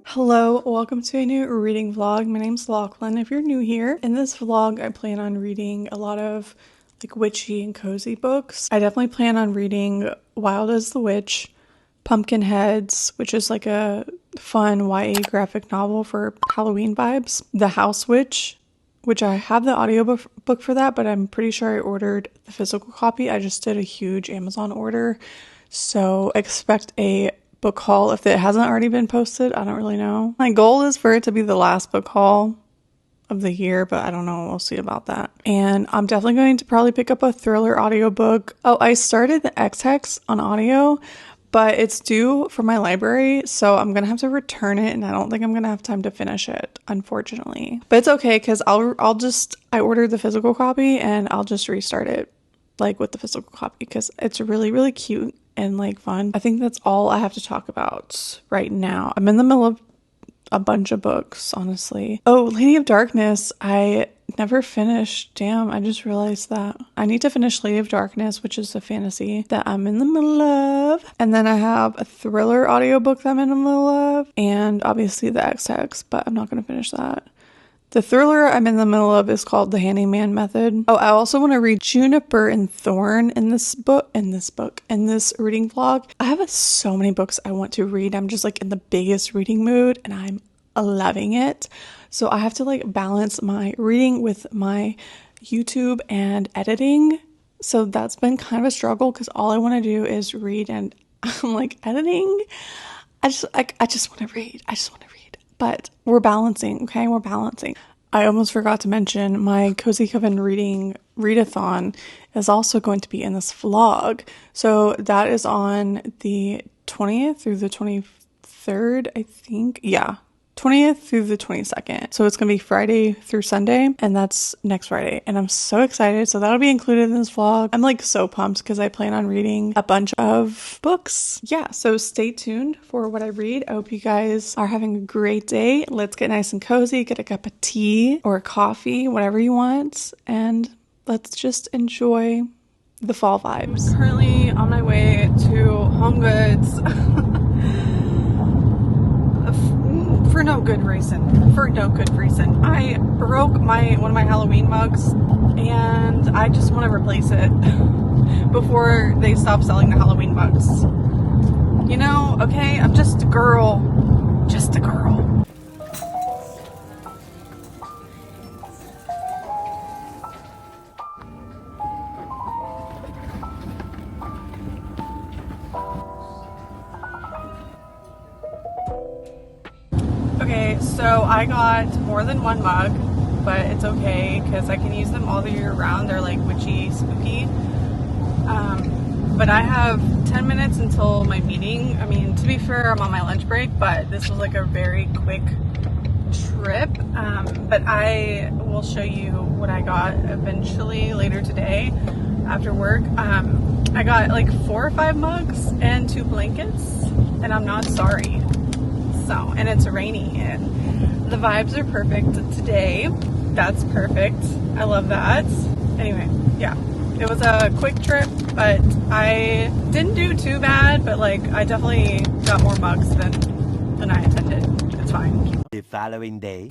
Hello, welcome to a new reading vlog. My name's Lachlan. If you're new here, in this vlog I plan on reading a lot of like witchy and cozy books. I definitely plan on reading Wild as the Witch, Pumpkinheads, which is like a fun YA graphic novel for Halloween vibes, The House Witch, which I have the audiobook for that, but I'm pretty sure I ordered the physical copy. I just did a huge Amazon order, so expect a book haul if it hasn't already been posted. I don't really know. My goal is for it to be the last book haul of the year, but I don't know. We'll see about that. And I'm definitely going to probably pick up a thriller audiobook. Oh, I started the X-Hex on audio, but it's due for my library, so I'm gonna have to return it, and I don't think I'm gonna have time to finish it, unfortunately. But it's okay, because I ordered the physical copy, and I'll just restart it like with the physical copy, because it's really, really cute and like fun. I think that's all I have to talk about right now. I'm in the middle of a bunch of books, honestly. Oh, Lady of Darkness, I never finished. Damn, I just realized that. I need to finish Lady of Darkness, which is a fantasy that I'm in the middle of. And then I have a thriller audiobook that I'm in the middle of. And obviously the X-Hex, but I'm not going to finish that. The thriller I'm in the middle of is called The Handyman Method. Oh, I also want to read Juniper and Thorn in this reading vlog. I have so many books I want to read. I'm just like in the biggest reading mood and I'm loving it. So I have to like balance my reading with my YouTube and editing. So that's been kind of a struggle because all I want to do is read and I'm like editing. I just want to read. I just want to read. But we're balancing, okay? We're balancing. I almost forgot to mention my Cozy Coven readathon is also going to be in this vlog. So that is on the 20th through the 23rd, I think. Yeah. 20th through the 22nd. So it's going to be Friday through Sunday, and that's next Friday. And I'm so excited. So that'll be included in this vlog. I'm like so pumped because I plan on reading a bunch of books. Yeah, so stay tuned for what I read. I hope you guys are having a great day. Let's get nice and cozy, get a cup of tea or coffee, whatever you want, and let's just enjoy the fall vibes. I'm currently on my way to Home Goods. For no good reason. I broke one of my Halloween mugs and I just want to replace it before they stop selling the Halloween mugs. You know, okay, I'm just a girl. Just a girl. Okay, so I got more than one mug, but it's okay because I can use them all the year round. They're like witchy, spooky. But I have 10 minutes until my meeting. I mean, to be fair, I'm on my lunch break, but this was like a very quick trip. But I will show you what I got eventually later today after work. I got like 4 or 5 mugs and 2 blankets, and I'm not sorry. So, and it's rainy and the vibes are perfect today. That's perfect. I love that. Anyway, yeah, it was a quick trip, but I didn't do too bad, but like I definitely got more mugs than I intended. It's fine. The following day.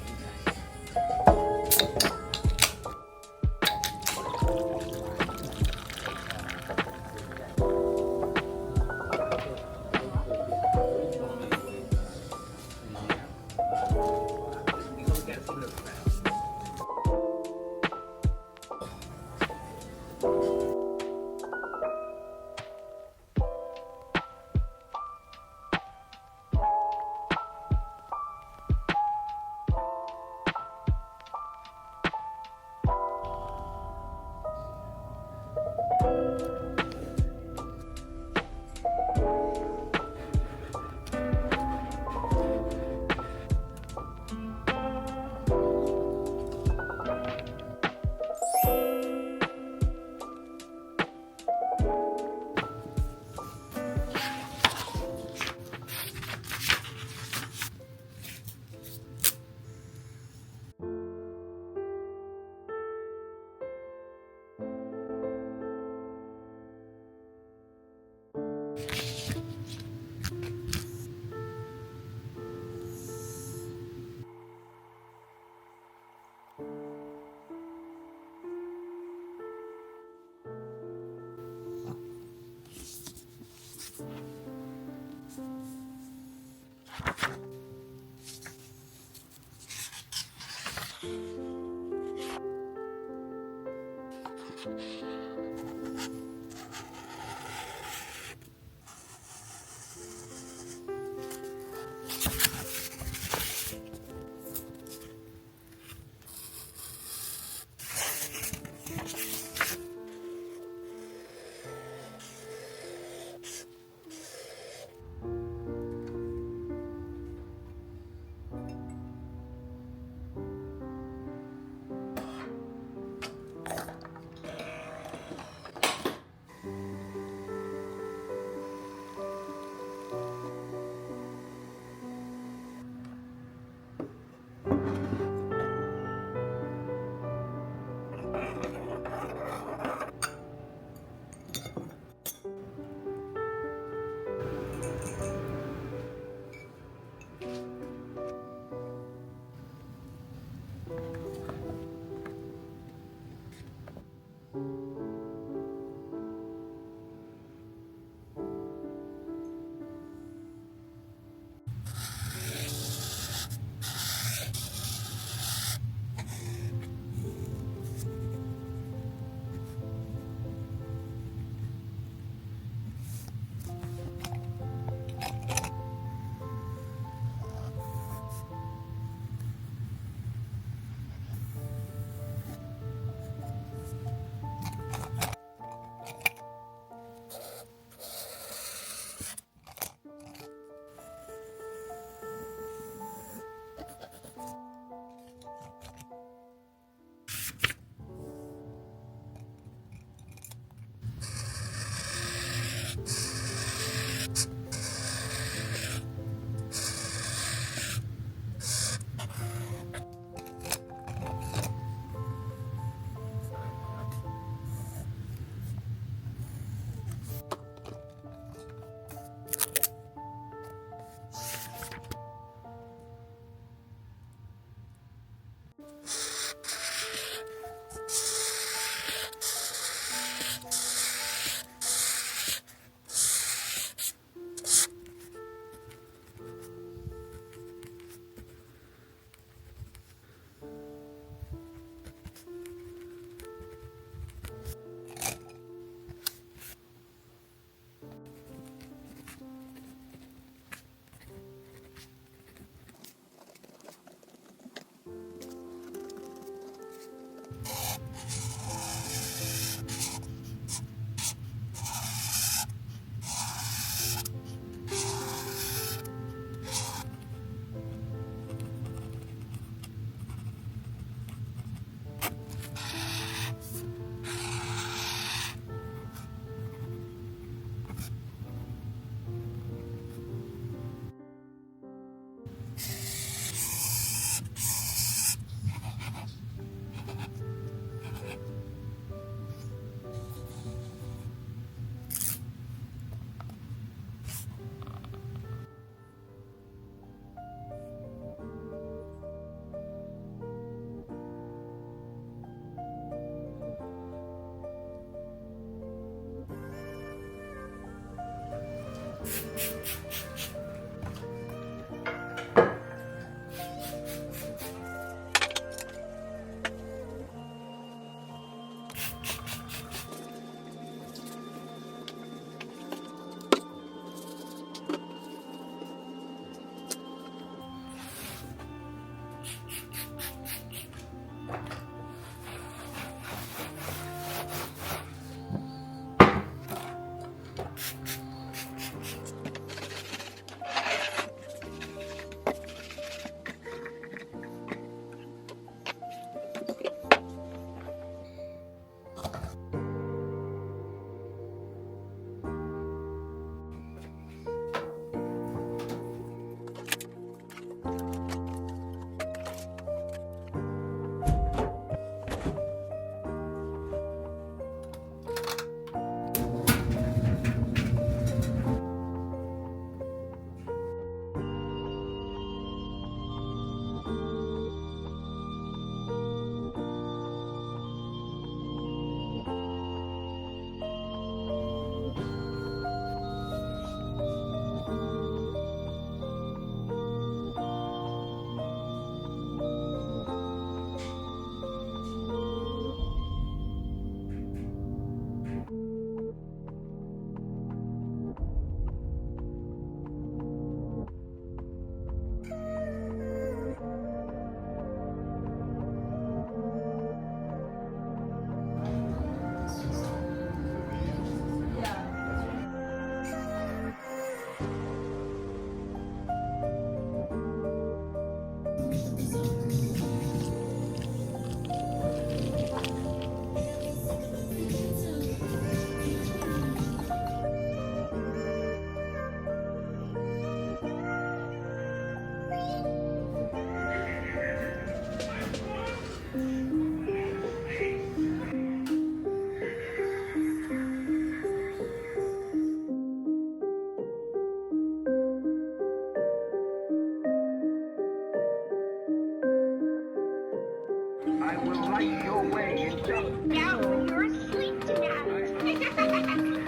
I will light your way in darkness. Now you're asleep tonight.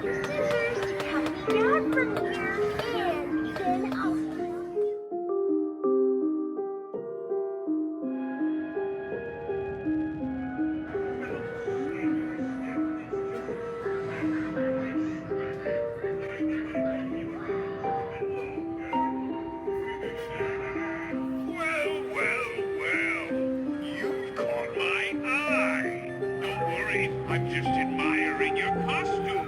Scissors to cut me down from here, and then I'll... You've caught my eye. Don't worry, I'm just admiring your costume.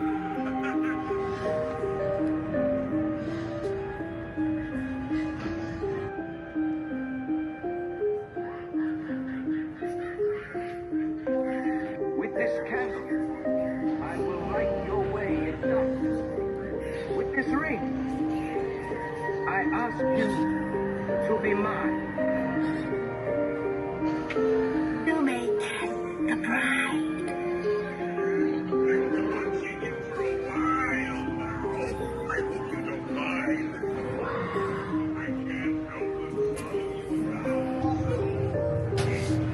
With this candle, I will light your way in darkness. With this ring, I ask you to be mine. To make the bride. I hope you don't mind. I can't help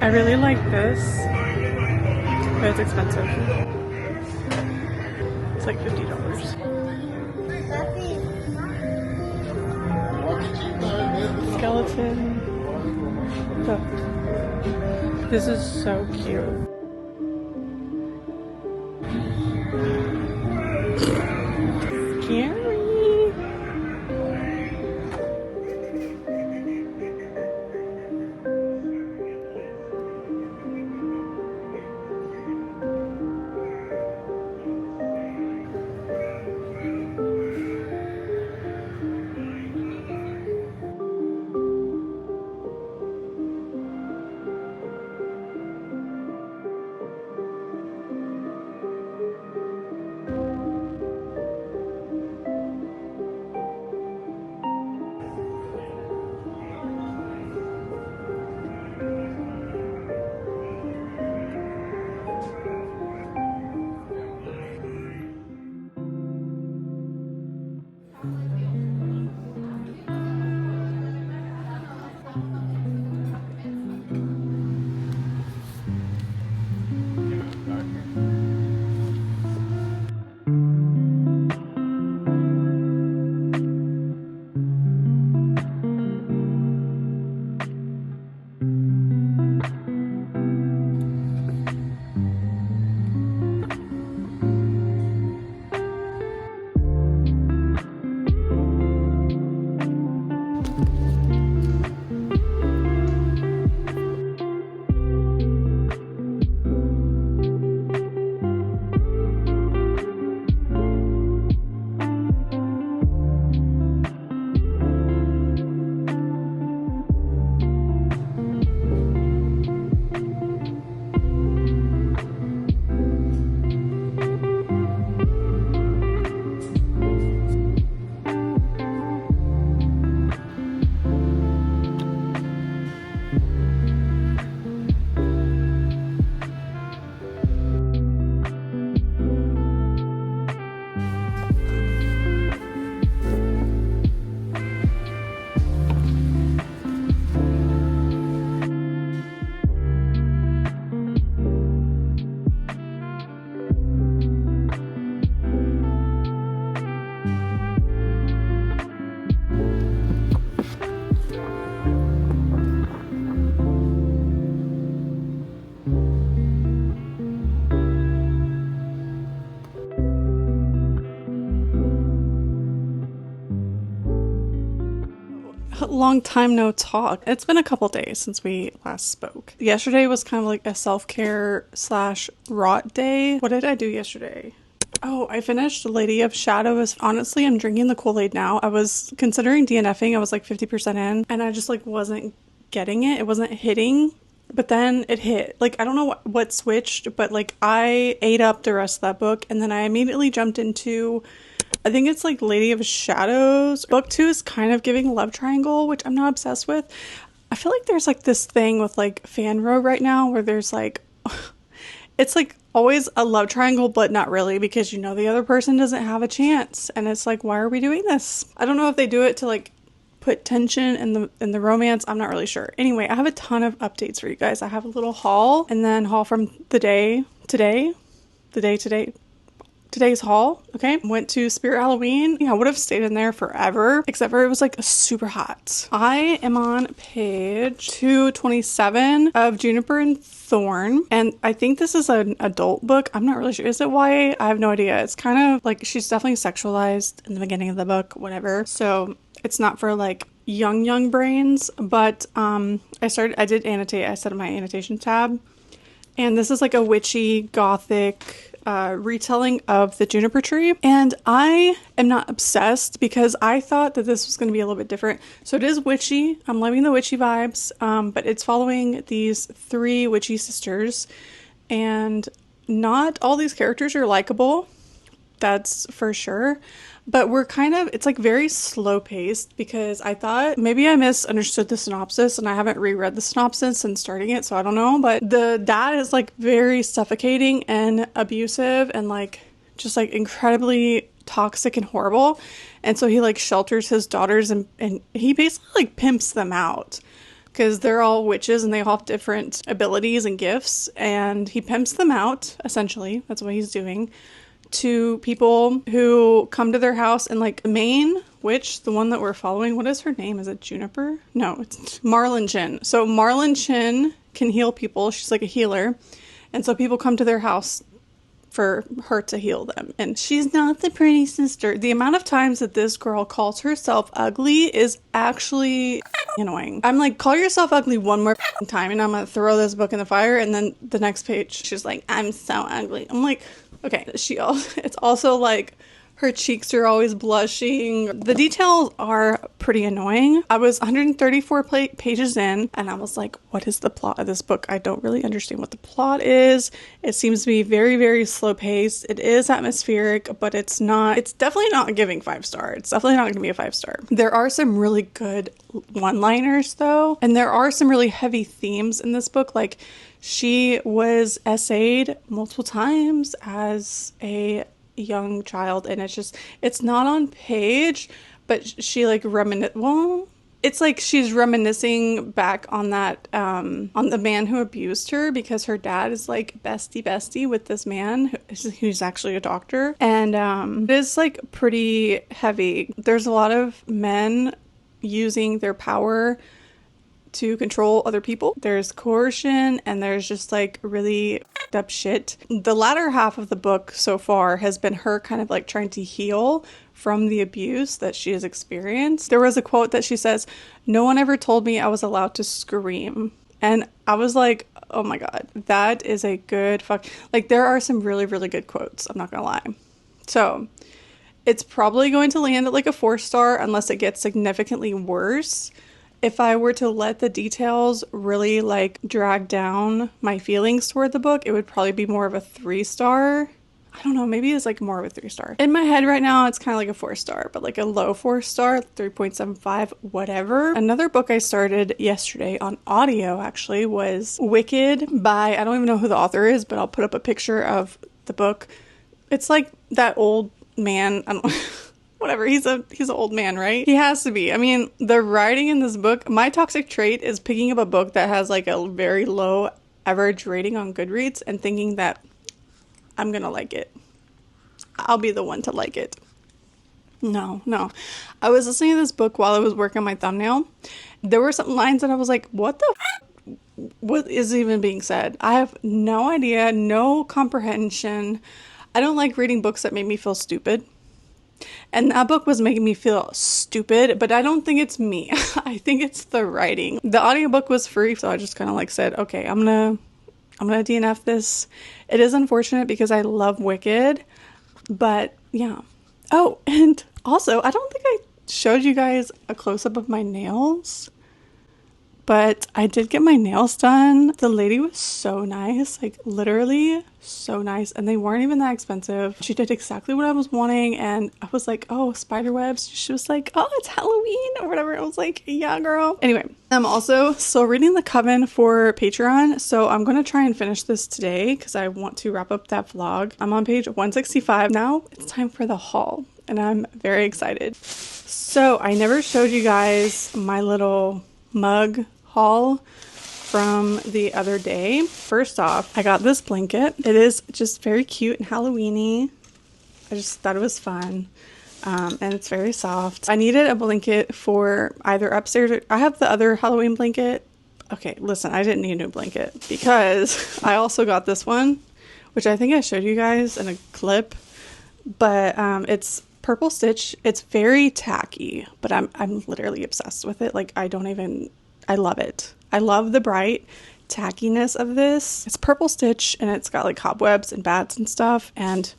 I really like this, but it's expensive. It's like $50. Skeleton. Look. This is so cute. Scary. Long time no talk. It's been a couple days since we last spoke. Yesterday was kind of like a self-care slash rot day. What did I do yesterday? Oh, I finished Lady of Shadows. Honestly, I'm drinking the Kool-Aid now. I was considering DNFing. I was like 50% in, and I just like wasn't getting it. It wasn't hitting. But then it hit. Like, I don't know what switched, but like I ate up the rest of that book, and then I immediately jumped into, I think it's like Lady of Shadows. Book 2 is kind of giving love triangle, which I'm not obsessed with. I feel like there's like this thing with like fanro right now where there's like, it's like always a love triangle, but not really, because you know the other person doesn't have a chance. And it's like, why are we doing this? I don't know if they do it to like put tension in the romance. I'm not really sure. Anyway, I have a ton of updates for you guys. I have a little haul, and then haul from the day today. Today's haul, okay? Went to Spirit Halloween. Yeah, I would have stayed in there forever, except for it was like super hot. I am on page 227 of Juniper and Thorn, and I think this is an adult book. I'm not really sure. Is it YA? I have no idea. It's kind of like she's definitely sexualized in the beginning of the book, whatever. So it's not for like young brains, but I did annotate. I set up my annotation tab, and this is like a witchy gothic retelling of the juniper tree, and I am not obsessed because I thought that this was going to be a little bit different. So it is witchy. I'm loving the witchy vibes, but it's following these 3 witchy sisters, and not all these characters are likable. That's for sure. But it's like very slow paced, because I thought maybe I misunderstood the synopsis, and I haven't reread the synopsis since starting it, so I don't know. But the dad is like very suffocating and abusive and like just like incredibly toxic and horrible. And so he like shelters his daughters, and he basically like pimps them out, because they're all witches and they all have different abilities and gifts, and he pimps them out, essentially. That's what he's doing to people who come to their house. And like the main witch, the one that we're following, what is her name? Is it Juniper? No, it's Marlin Chin. So Marlin Chin can heal people. She's like a healer. And so people come to their house for her to heal them. And she's not the pretty sister. The amount of times that this girl calls herself ugly is actually annoying. I'm like, call yourself ugly one more time and I'm gonna throw this book in the fire. And then the next page, she's like, I'm so ugly. I'm like, okay. It's also like her cheeks are always blushing. The details are pretty annoying. I was 134 pages in, and I was like, what is the plot of this book? I don't really understand what the plot is. It seems to be very, very slow paced. It is atmospheric, but it's definitely not giving 5-star. It's definitely not going to be a 5-star. There are some really good one-liners though, and there are some really heavy themes in this book. Like, she was essayed multiple times as a young child, and it's not on page, but she like it's like she's reminiscing back on that on the man who abused her, because her dad is like bestie with this man who's actually a doctor, and it is like pretty heavy. There's a lot of men using their power to control other people. There's coercion, and there's just like really f***ed up shit. The latter half of the book so far has been her kind of like trying to heal from the abuse that she has experienced. There was a quote that she says, "No one ever told me I was allowed to scream." And I was like, oh my god, that is a good like, there are some really, really good quotes, I'm not gonna lie. So it's probably going to land at like a 4-star unless it gets significantly worse. If I were to let the details really like drag down my feelings toward the book, it would probably be more of a 3-star. I don't know, maybe it's like more of a 3-star. In my head right now, it's kind of like a 4-star, but like a low 4-star, 3.75, whatever. Another book I started yesterday on audio actually was Wicked by, I don't even know who the author is, but I'll put up a picture of the book. It's like that old man, I don't whatever, he's an old man, right? He has to be. I mean, the writing in this book, my toxic trait is picking up a book that has like a very low average rating on Goodreads and thinking that I'm gonna like it. I'll be the one to like it. No. I was listening to this book while I was working on my thumbnail. There were some lines that I was like, what is even being said? I have no idea, no comprehension. I don't like reading books that make me feel stupid. And that book was making me feel stupid, but I don't think it's me. I think it's the writing. The audiobook was free, so I just kind of like said, okay, I'm gonna DNF this. It is unfortunate because I love Wicked, but yeah. Oh, and also, I don't think I showed you guys a close-up of my nails, but I did get my nails done. The lady was so nice, like literally so nice, and they weren't even that expensive. She did exactly what I was wanting, and I was like, oh, spider webs. She was like, oh, it's Halloween or whatever. I was like, yeah, girl. Anyway, I'm also still reading the Coven for Patreon, so I'm gonna try and finish this today because I want to wrap up that vlog. I'm on page 165. Now it's time for the haul, and I'm very excited. So I never showed you guys my little mug haul from the other day. First off, I got this blanket. It is just very cute and Halloween-y. I just thought it was fun. And it's very soft. I needed a blanket for either upstairs or I have the other Halloween blanket. Okay, listen, I didn't need a new blanket because I also got this one, which I think I showed you guys in a clip, but it's purple stitch. It's very tacky, but I'm literally obsessed with it. Like I love it. I love the bright tackiness of this. It's purple stitch and it's got like cobwebs and bats and stuff. And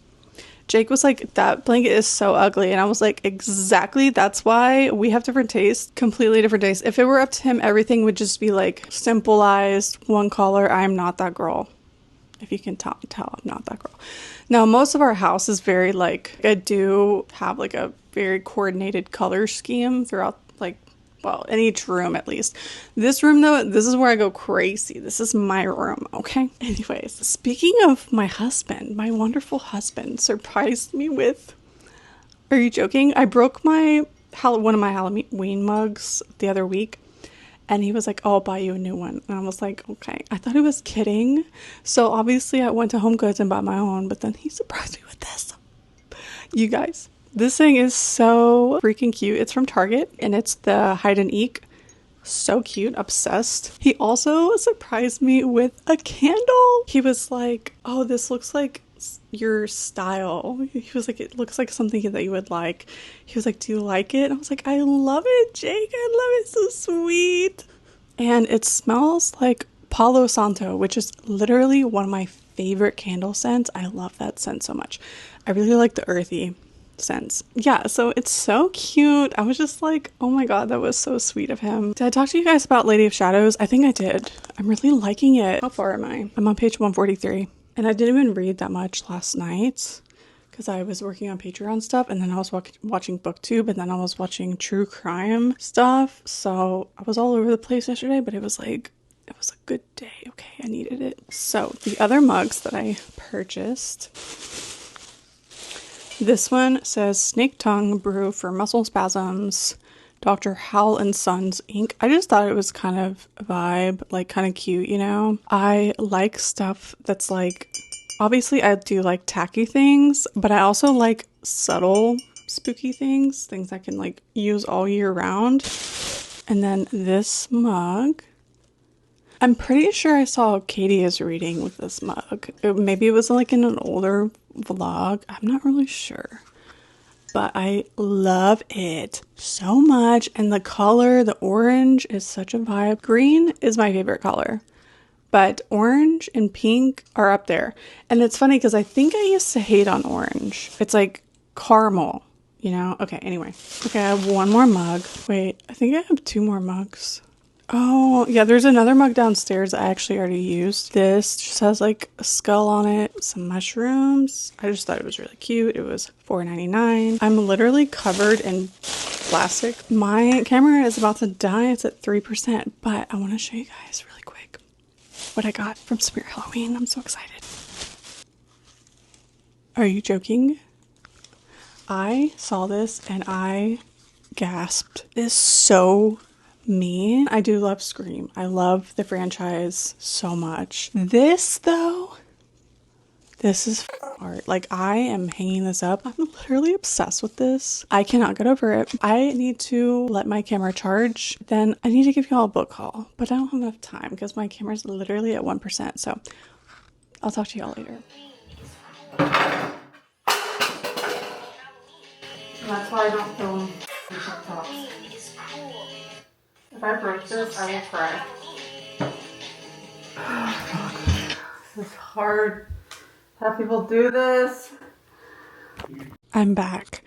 Jake was like, that blanket is so ugly. And I was like, exactly. That's why we have different tastes, completely different tastes. If it were up to him, everything would just be like simplified, one color. I'm not that girl. If you can tell, I'm not that girl. Now, most of our house is very like, I do have like a very coordinated color scheme throughout, like, well, in each room at least. This room though, this is where I go crazy. This is my room, okay? Anyways, speaking of my husband, my wonderful husband surprised me with, are you joking? I broke one of my Halloween mugs the other week. And he was like, oh, I'll buy you a new one. And I was like, okay. I thought he was kidding. So obviously I went to Home Goods and bought my own. But then he surprised me with this. You guys, this thing is so freaking cute. It's from Target. And it's the hide and eek. So cute. Obsessed. He also surprised me with a candle. He was like, oh, this looks like your style. He was like, it looks like something that you would like. He was like, do you like it? And I was like, I love it, Jake. I love it. So sweet. And it smells like Palo Santo, which is literally one of my favorite candle scents. I love that scent so much. I really like the earthy scents. Yeah, so it's so cute. I was just like, oh my god, that was so sweet of him. Did I talk to you guys about Lady of Shadows? I think I did. I'm really liking it. How far am I? I'm on page 143. And I didn't even read that much last night because I was working on Patreon stuff, and then I was watching BookTube, and then I was watching true crime stuff. So I was all over the place yesterday, but it was a good day. Okay, I needed it. So the other mugs that I purchased, this one says Snake Tongue Brew for Muscle Spasms, Dr. Howell and Sons Inc. I just thought it was kind of a vibe, like kind of cute, you know? I like stuff that's like, obviously I do like tacky things, but I also like subtle spooky things I can like use all year round. And then this mug, I'm pretty sure I saw Katie is reading with this mug. Maybe it was like in an older vlog. I'm not really sure. But I love it so much. And the color, the orange is such a vibe. Green is my favorite color. But orange and pink are up there. And it's funny because I think I used to hate on orange. It's like caramel, you know? Okay, anyway. Okay, I have one more mug. Wait, I think I have two more mugs. Oh, yeah, there's another mug downstairs I actually already used. This just has like a skull on it, some mushrooms. I just thought it was really cute. It was $4.99. I'm literally covered in plastic. My camera is about to die. It's at 3%, but I want to show you guys really quick what I got from Spirit Halloween. I'm so excited. Are you joking? I saw this and I gasped. It's so me. I do love Scream. I love the franchise so much. This though, this is art. Like I am hanging this up. I'm literally obsessed with this. I cannot get over it. I need to let my camera charge. Then I need to give you all a book haul, but I don't have enough time because my camera's literally at 1%. So I'll talk to y'all later. That's why I don't film TikToks. If I break this, I will cry. This is hard. Have people do this. I'm back.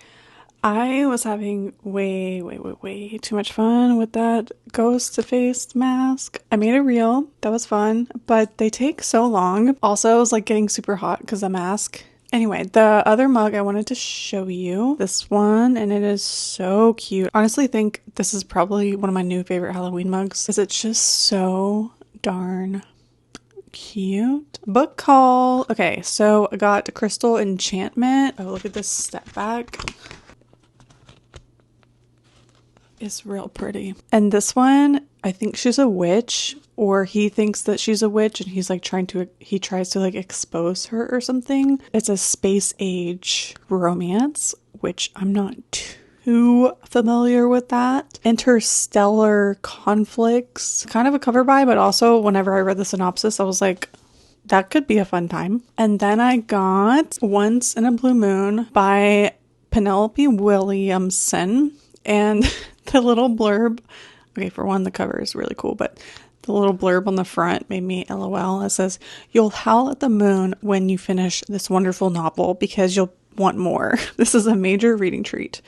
I was having way too much fun with that ghost face mask. I made a reel. That was fun, but they take so long. Also, it was like getting super hot because the mask. Anyway, the other mug I wanted to show you, this one, and it is so cute. Honestly, think this is probably one of my new favorite Halloween mugs because it's just so darn cute. Book haul. Okay, so I got Crystal Enchantment. Oh, look at this step back. It's real pretty. And this one, I think she's a witch, or he thinks that she's a witch and he's like he tries to like expose her or something. It's a space age romance, which I'm not too familiar with that. Interstellar conflicts. Kind of a cover buy, but also whenever I read the synopsis, I was like, that could be a fun time. And then I got Once in a Blue Moon by Penelope Williamson. And the little blurb, okay, for one, the cover is really cool, but the little blurb on the front made me LOL. It says, "You'll howl at the moon when you finish this wonderful novel because you'll want more. This is a major reading treat."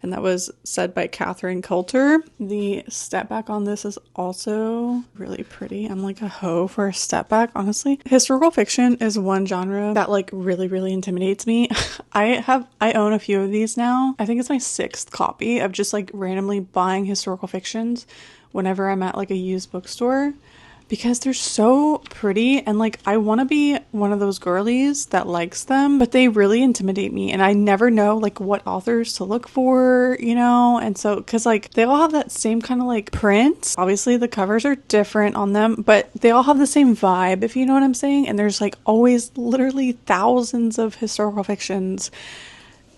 And that was said by Catherine Coulter. The step back on this is also really pretty. I'm like a hoe for a step back, honestly. Historical fiction is one genre that like really intimidates me. I own a few of these now. I think it's my 6th copy of just like randomly buying historical fictions whenever I'm at like a used bookstore, because they're so pretty and like I want to be one of those girlies that likes them, but they really intimidate me and I never know like what authors to look for, you know? And so, because like they all have that same kind of like print. Obviously the covers are different on them, but they all have the same vibe, if you know what I'm saying. And there's like always literally thousands of historical fictions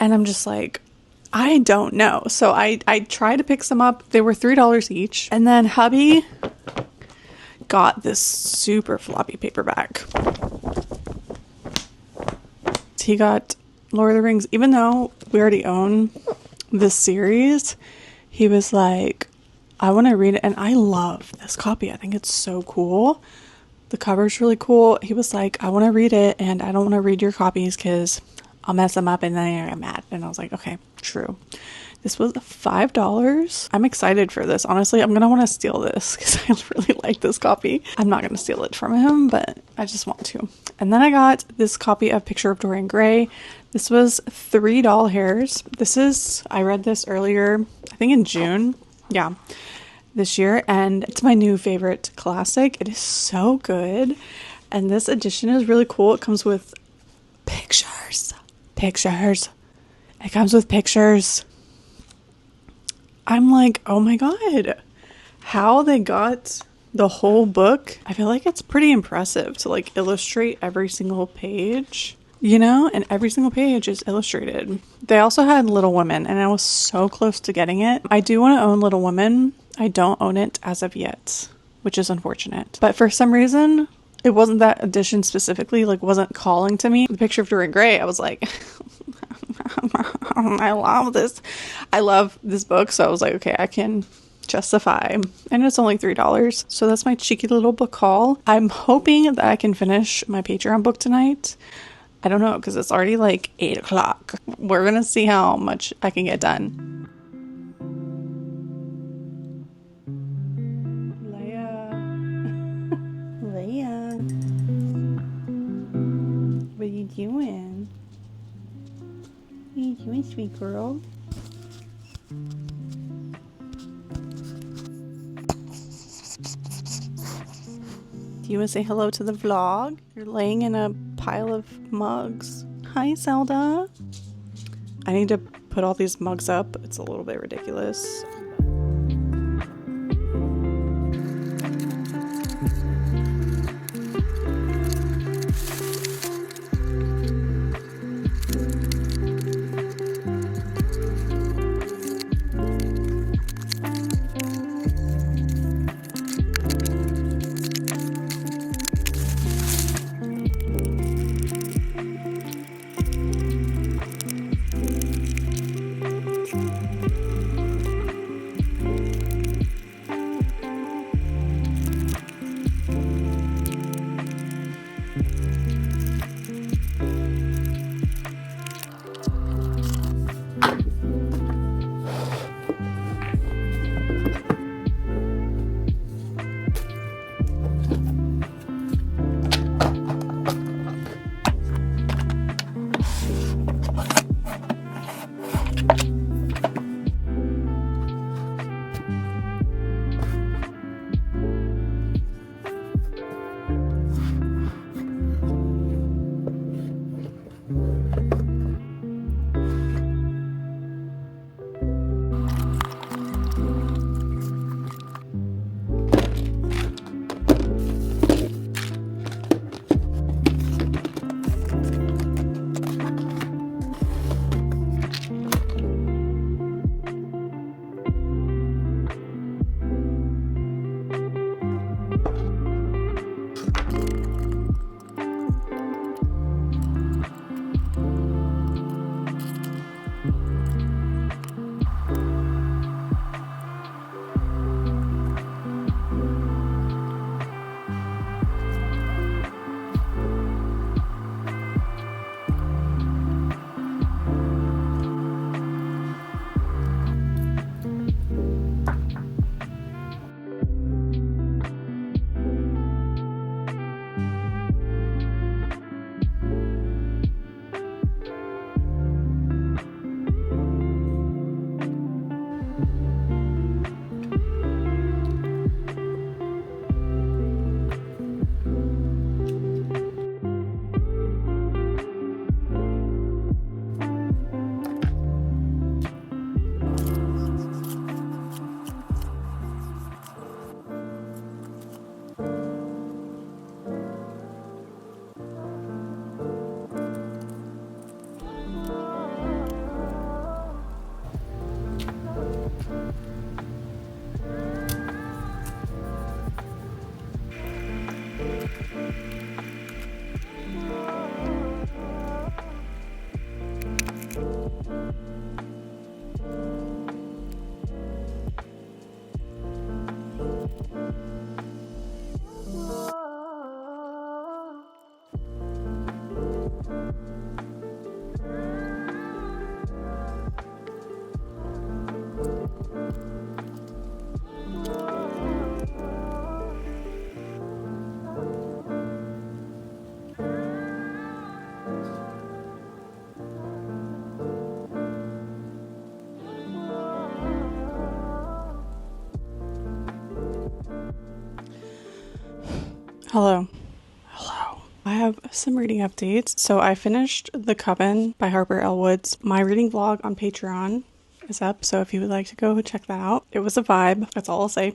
and I'm just like, I don't know. So I tried to pick some up. They were $3 each. And then hubby got this super floppy paperback. He got Lord of the Rings. Even though we already own this series, he was like, I want to read it. And I love this copy. I think it's so cool. The cover's really cool. He was like, I want to read it and I don't want to read your copies because I'll mess them up and then I'm mad. And I was like, okay, true. This was $5. I'm excited for this. Honestly, I'm going to want to steal this because I really like this copy. I'm not going to steal it from him, but I just want to. And then I got this copy of Picture of Dorian Gray. This was $3. I read this earlier, I think in June. Yeah, this year. And it's my new favorite classic. It is so good. And this edition is really cool. It comes with pictures. It comes with pictures. I'm like, oh my god, how they got the whole book. I feel like it's pretty impressive to like illustrate every single page, you know, and every single page is illustrated. They also had Little Women and I was so close to getting it. I do want to own Little Women. I don't own it as of yet, which is unfortunate. But for some reason, it wasn't that edition specifically, like wasn't calling to me. The Picture of Dorian Gray, I was like, I love this. I love this book. So I was like, okay, I can justify. And it's only $3. So that's my cheeky little book haul. I'm hoping that I can finish my Patreon book tonight. I don't know, because it's already like 8 o'clock. We're going to see how much I can get done. Leia. What are you doing? What are you doing, sweet girl? Do you want to say hello to the vlog? You're laying in a pile of mugs. Hi, Zelda. I need to put all these mugs up. It's a little bit ridiculous. Hello. Hello. I have some reading updates. So I finished The Coven by Harper L. Woods. My reading vlog on Patreon is up, so if you would like to go check that out. It was a vibe, that's all I'll say.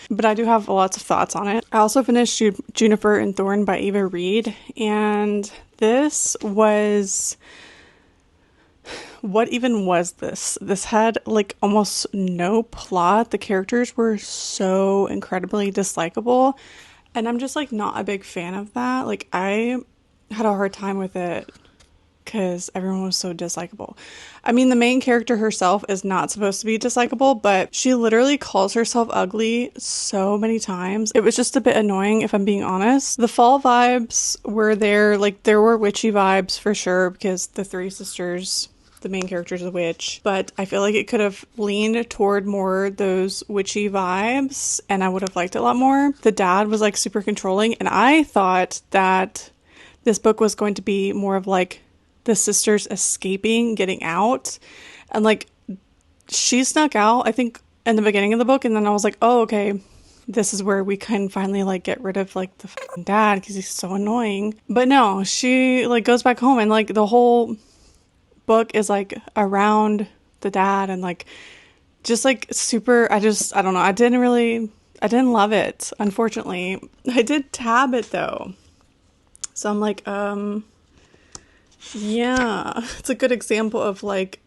But I do have lots of thoughts on it. I also finished Juniper and Thorn by Ava Reed, and this was... What even was this? This had like almost no plot. The characters were so incredibly dislikable, and I'm just like not a big fan of that. Like I had a hard time with it because everyone was so dislikable. I mean, the main character herself is not supposed to be dislikable, but she literally calls herself ugly so many times. It was just a bit annoying, if I'm being honest. The fall vibes were there. Like there were witchy vibes for sure because the three sisters, the main character is a witch, but I feel like it could have leaned toward more those witchy vibes and I would have liked it a lot more. The dad was like super controlling, and I thought that this book was going to be more of like the sisters escaping, getting out, and like she snuck out, I think, in the beginning of the book, and then I was like, oh, okay, this is where we can finally like get rid of like the fucking dad because he's so annoying. But no, she like goes back home, and like the whole book is like around the dad and like just like super, I don't know, I didn't love it, unfortunately. I did tab it though, so I'm like yeah, it's a good example of like,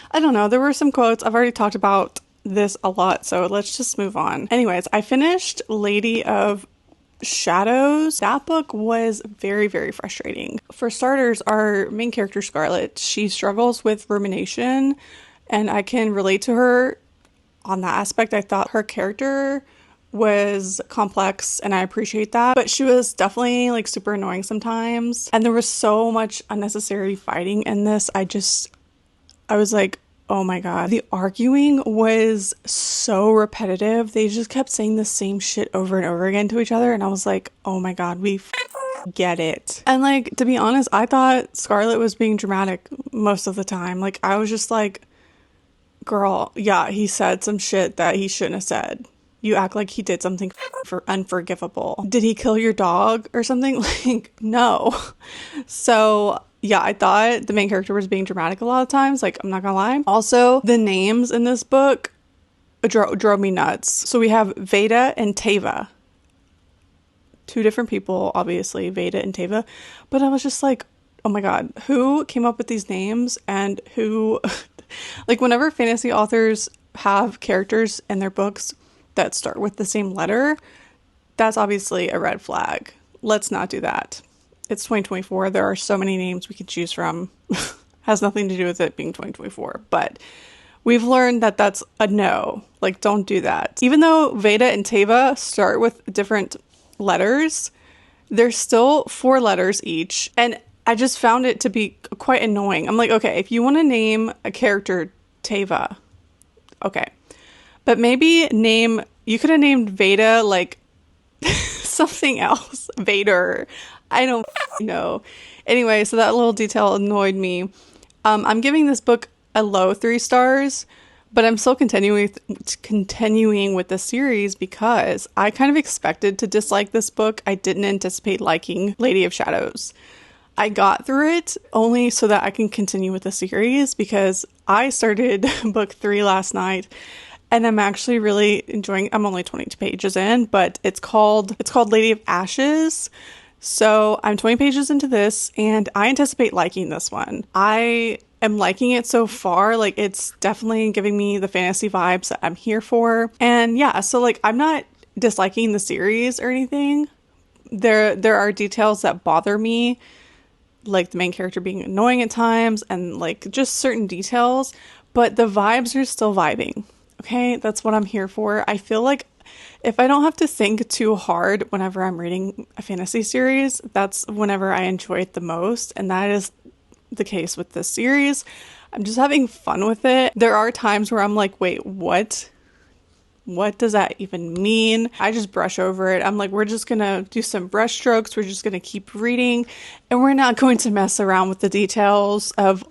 I don't know, there were some quotes. I've already talked about this a lot, so let's just move on. Anyways, I finished Lady of Shadows. That book was very, very frustrating. For starters, our main character, Scarlet, she struggles with rumination, and I can relate to her on that aspect. I thought her character was complex and I appreciate that, but she was definitely like super annoying sometimes, and there was so much unnecessary fighting in this. I was like, oh my god. The arguing was so repetitive. They just kept saying the same shit over and over again to each other, and I was like, oh my god, we get it. And like, to be honest, I thought Scarlet was being dramatic most of the time. Like, I was just like, girl, yeah, he said some shit that he shouldn't have said. You act like he did something for unforgivable. Did he kill your dog or something? Like, no. So yeah, I thought the main character was being dramatic a lot of times. Like, I'm not gonna lie. Also, the names in this book drove me nuts. So we have Veda and Teva. Two different people, obviously, Veda and Teva. But I was just like, oh my god, who came up with these names, and who... Like, whenever fantasy authors have characters in their books that start with the same letter, that's obviously a red flag. Let's not do that. It's 2024. There are so many names we can choose from. Has nothing to do with it being 2024. But we've learned that that's a no. Like, don't do that. Even though Veda and Teva start with different letters, they're still 4 letters each. And I just found it to be quite annoying. I'm like, okay, if you want to name a character Teva, okay. But maybe you could have named Veda like something else. Vader. I don't know. Anyway, so that little detail annoyed me. I'm giving this book a low 3 stars, but I'm still continuing with the series because I kind of expected to dislike this book. I didn't anticipate liking Lady of Shadows. I got through it only so that I can continue with the series because I started book 3 last night and I'm actually really enjoying. I'm only 22 pages in, but it's called Lady of Ashes. So I'm 20 pages into this and I anticipate liking this one. I am liking it so far. Like, it's definitely giving me the fantasy vibes that I'm here for. And yeah, so like, I'm not disliking the series or anything. There are details that bother me, like the main character being annoying at times and like just certain details, but the vibes are still vibing. Okay, that's what I'm here for. I feel like if I don't have to think too hard whenever I'm reading a fantasy series, that's whenever I enjoy it the most, and that is the case with this series. I'm just having fun with it. There are times where I'm like, wait, what? What does that even mean? I just brush over it. I'm like, we're just gonna do some brush strokes. We're just gonna keep reading and we're not going to mess around with the details of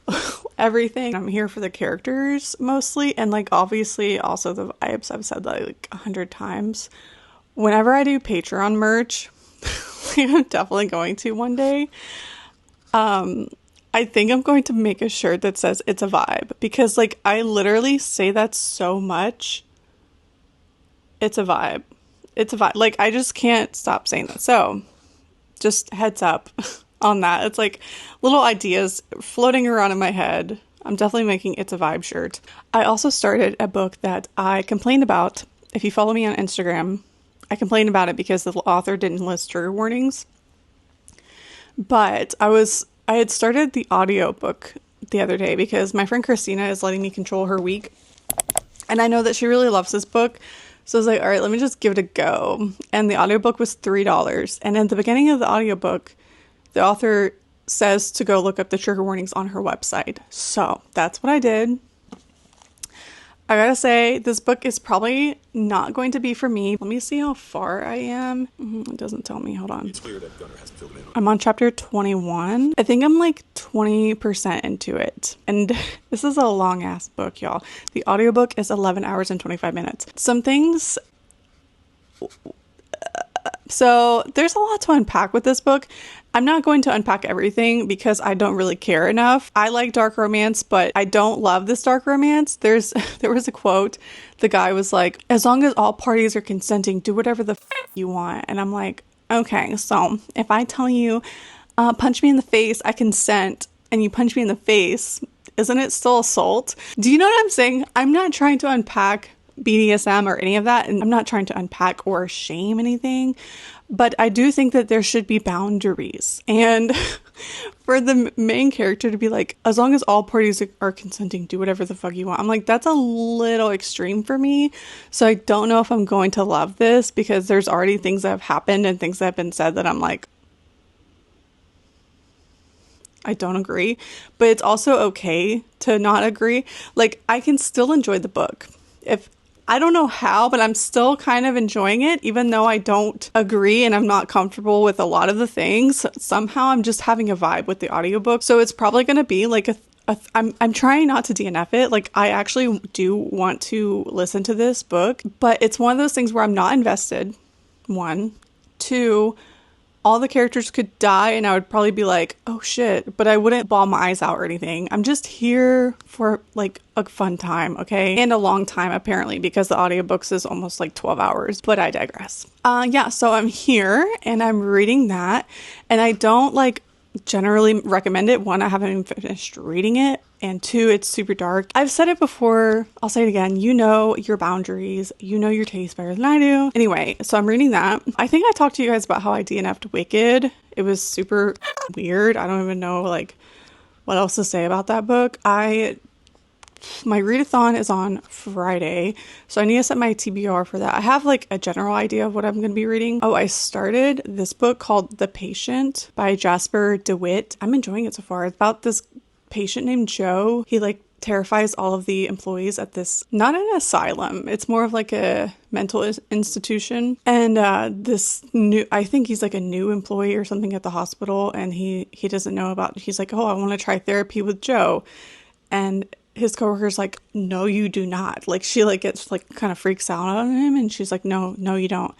everything. I'm here for the characters mostly. And like, obviously also the vibes. I've said that like 100 times. Whenever I do Patreon merch, I'm definitely going to one day. I think I'm going to make a shirt that says it's a vibe because like, I literally say that so much. It's a vibe. It's a vibe. Like, I just can't stop saying that. So, just heads up on that. It's like little ideas floating around in my head. I'm definitely making It's a Vibe shirt. I also started a book that I complained about. If you follow me on Instagram, I complained about it because the author didn't list trigger warnings. But I had started the audiobook the other day because my friend Christina is letting me control her week. And I know that she really loves this book. So I was like, all right, let me just give it a go. And the audiobook was $3. And at the beginning of the audiobook, the author says to go look up the trigger warnings on her website. So that's what I did. I gotta say, this book is probably not going to be for me. Let me see how far I am. It doesn't tell me. Hold on. It's clear that Gunnar hasn't filled in. I'm on chapter 21. I think I'm like 20% into it. And this is a long ass book, y'all. The audiobook is 11 hours and 25 minutes. Some things... So there's a lot to unpack with this book. I'm not going to unpack everything because I don't really care enough. I like dark romance, but I don't love this dark romance. There was a quote. The guy was like, as long as all parties are consenting, do whatever the you want. And I'm like, okay, so if I tell you, punch me in the face, I consent, and you punch me in the face, isn't it still assault? Do you know what I'm saying? I'm not trying to unpack BDSM or any of that, and I'm not trying to unpack or shame anything, But I do think that there should be boundaries. And for the main character to be like, as long as all parties are consenting, do whatever the fuck you want. I'm like, that's a little extreme for me. So I don't know if I'm going to love this, because there's already things that have happened and things that have been said that I'm like, I don't agree. But it's also okay to not agree. Like, I can still enjoy the book. If I don't know how, but I'm still kind of enjoying it, even though I don't agree and I'm not comfortable with a lot of the things. Somehow I'm just having a vibe with the audiobook. So it's probably going to be like I'm trying not to DNF it. Like, I actually do want to listen to this book, but it's one of those things where I'm not invested. One. Two, all the characters could die and I would probably be like, oh shit, but I wouldn't bawl my eyes out or anything. I'm just here for like a fun time, okay? And a long time apparently, because the audiobooks is almost like 12 hours, but I digress. Yeah, so I'm here and I'm reading that, and I don't like generally recommend it. One, I haven't even finished reading it, and two, it's super dark. I've said it before, I'll say it again. You know your boundaries, you know your taste better than I do. Anyway, so I'm reading that. I think I talked to you guys about how I DNF'd Wicked. It was super weird. I don't even know like what else to say about that book. My readathon is on Friday, so I need to set my TBR for that. I have like a general idea of what I'm going to be reading. Oh, I started this book called The Patient by Jasper DeWitt. I'm enjoying it so far. It's about this patient named Joe. He like terrifies all of the employees at this, not an asylum, it's more of like a mental institution. And this new, I think he's like a new employee or something at the hospital, and he doesn't know about, he's like, oh, I want to try therapy with Joe. And his coworker's like, no, you do not. Like, she like gets like kind of freaks out on him, and she's like, no, you don't.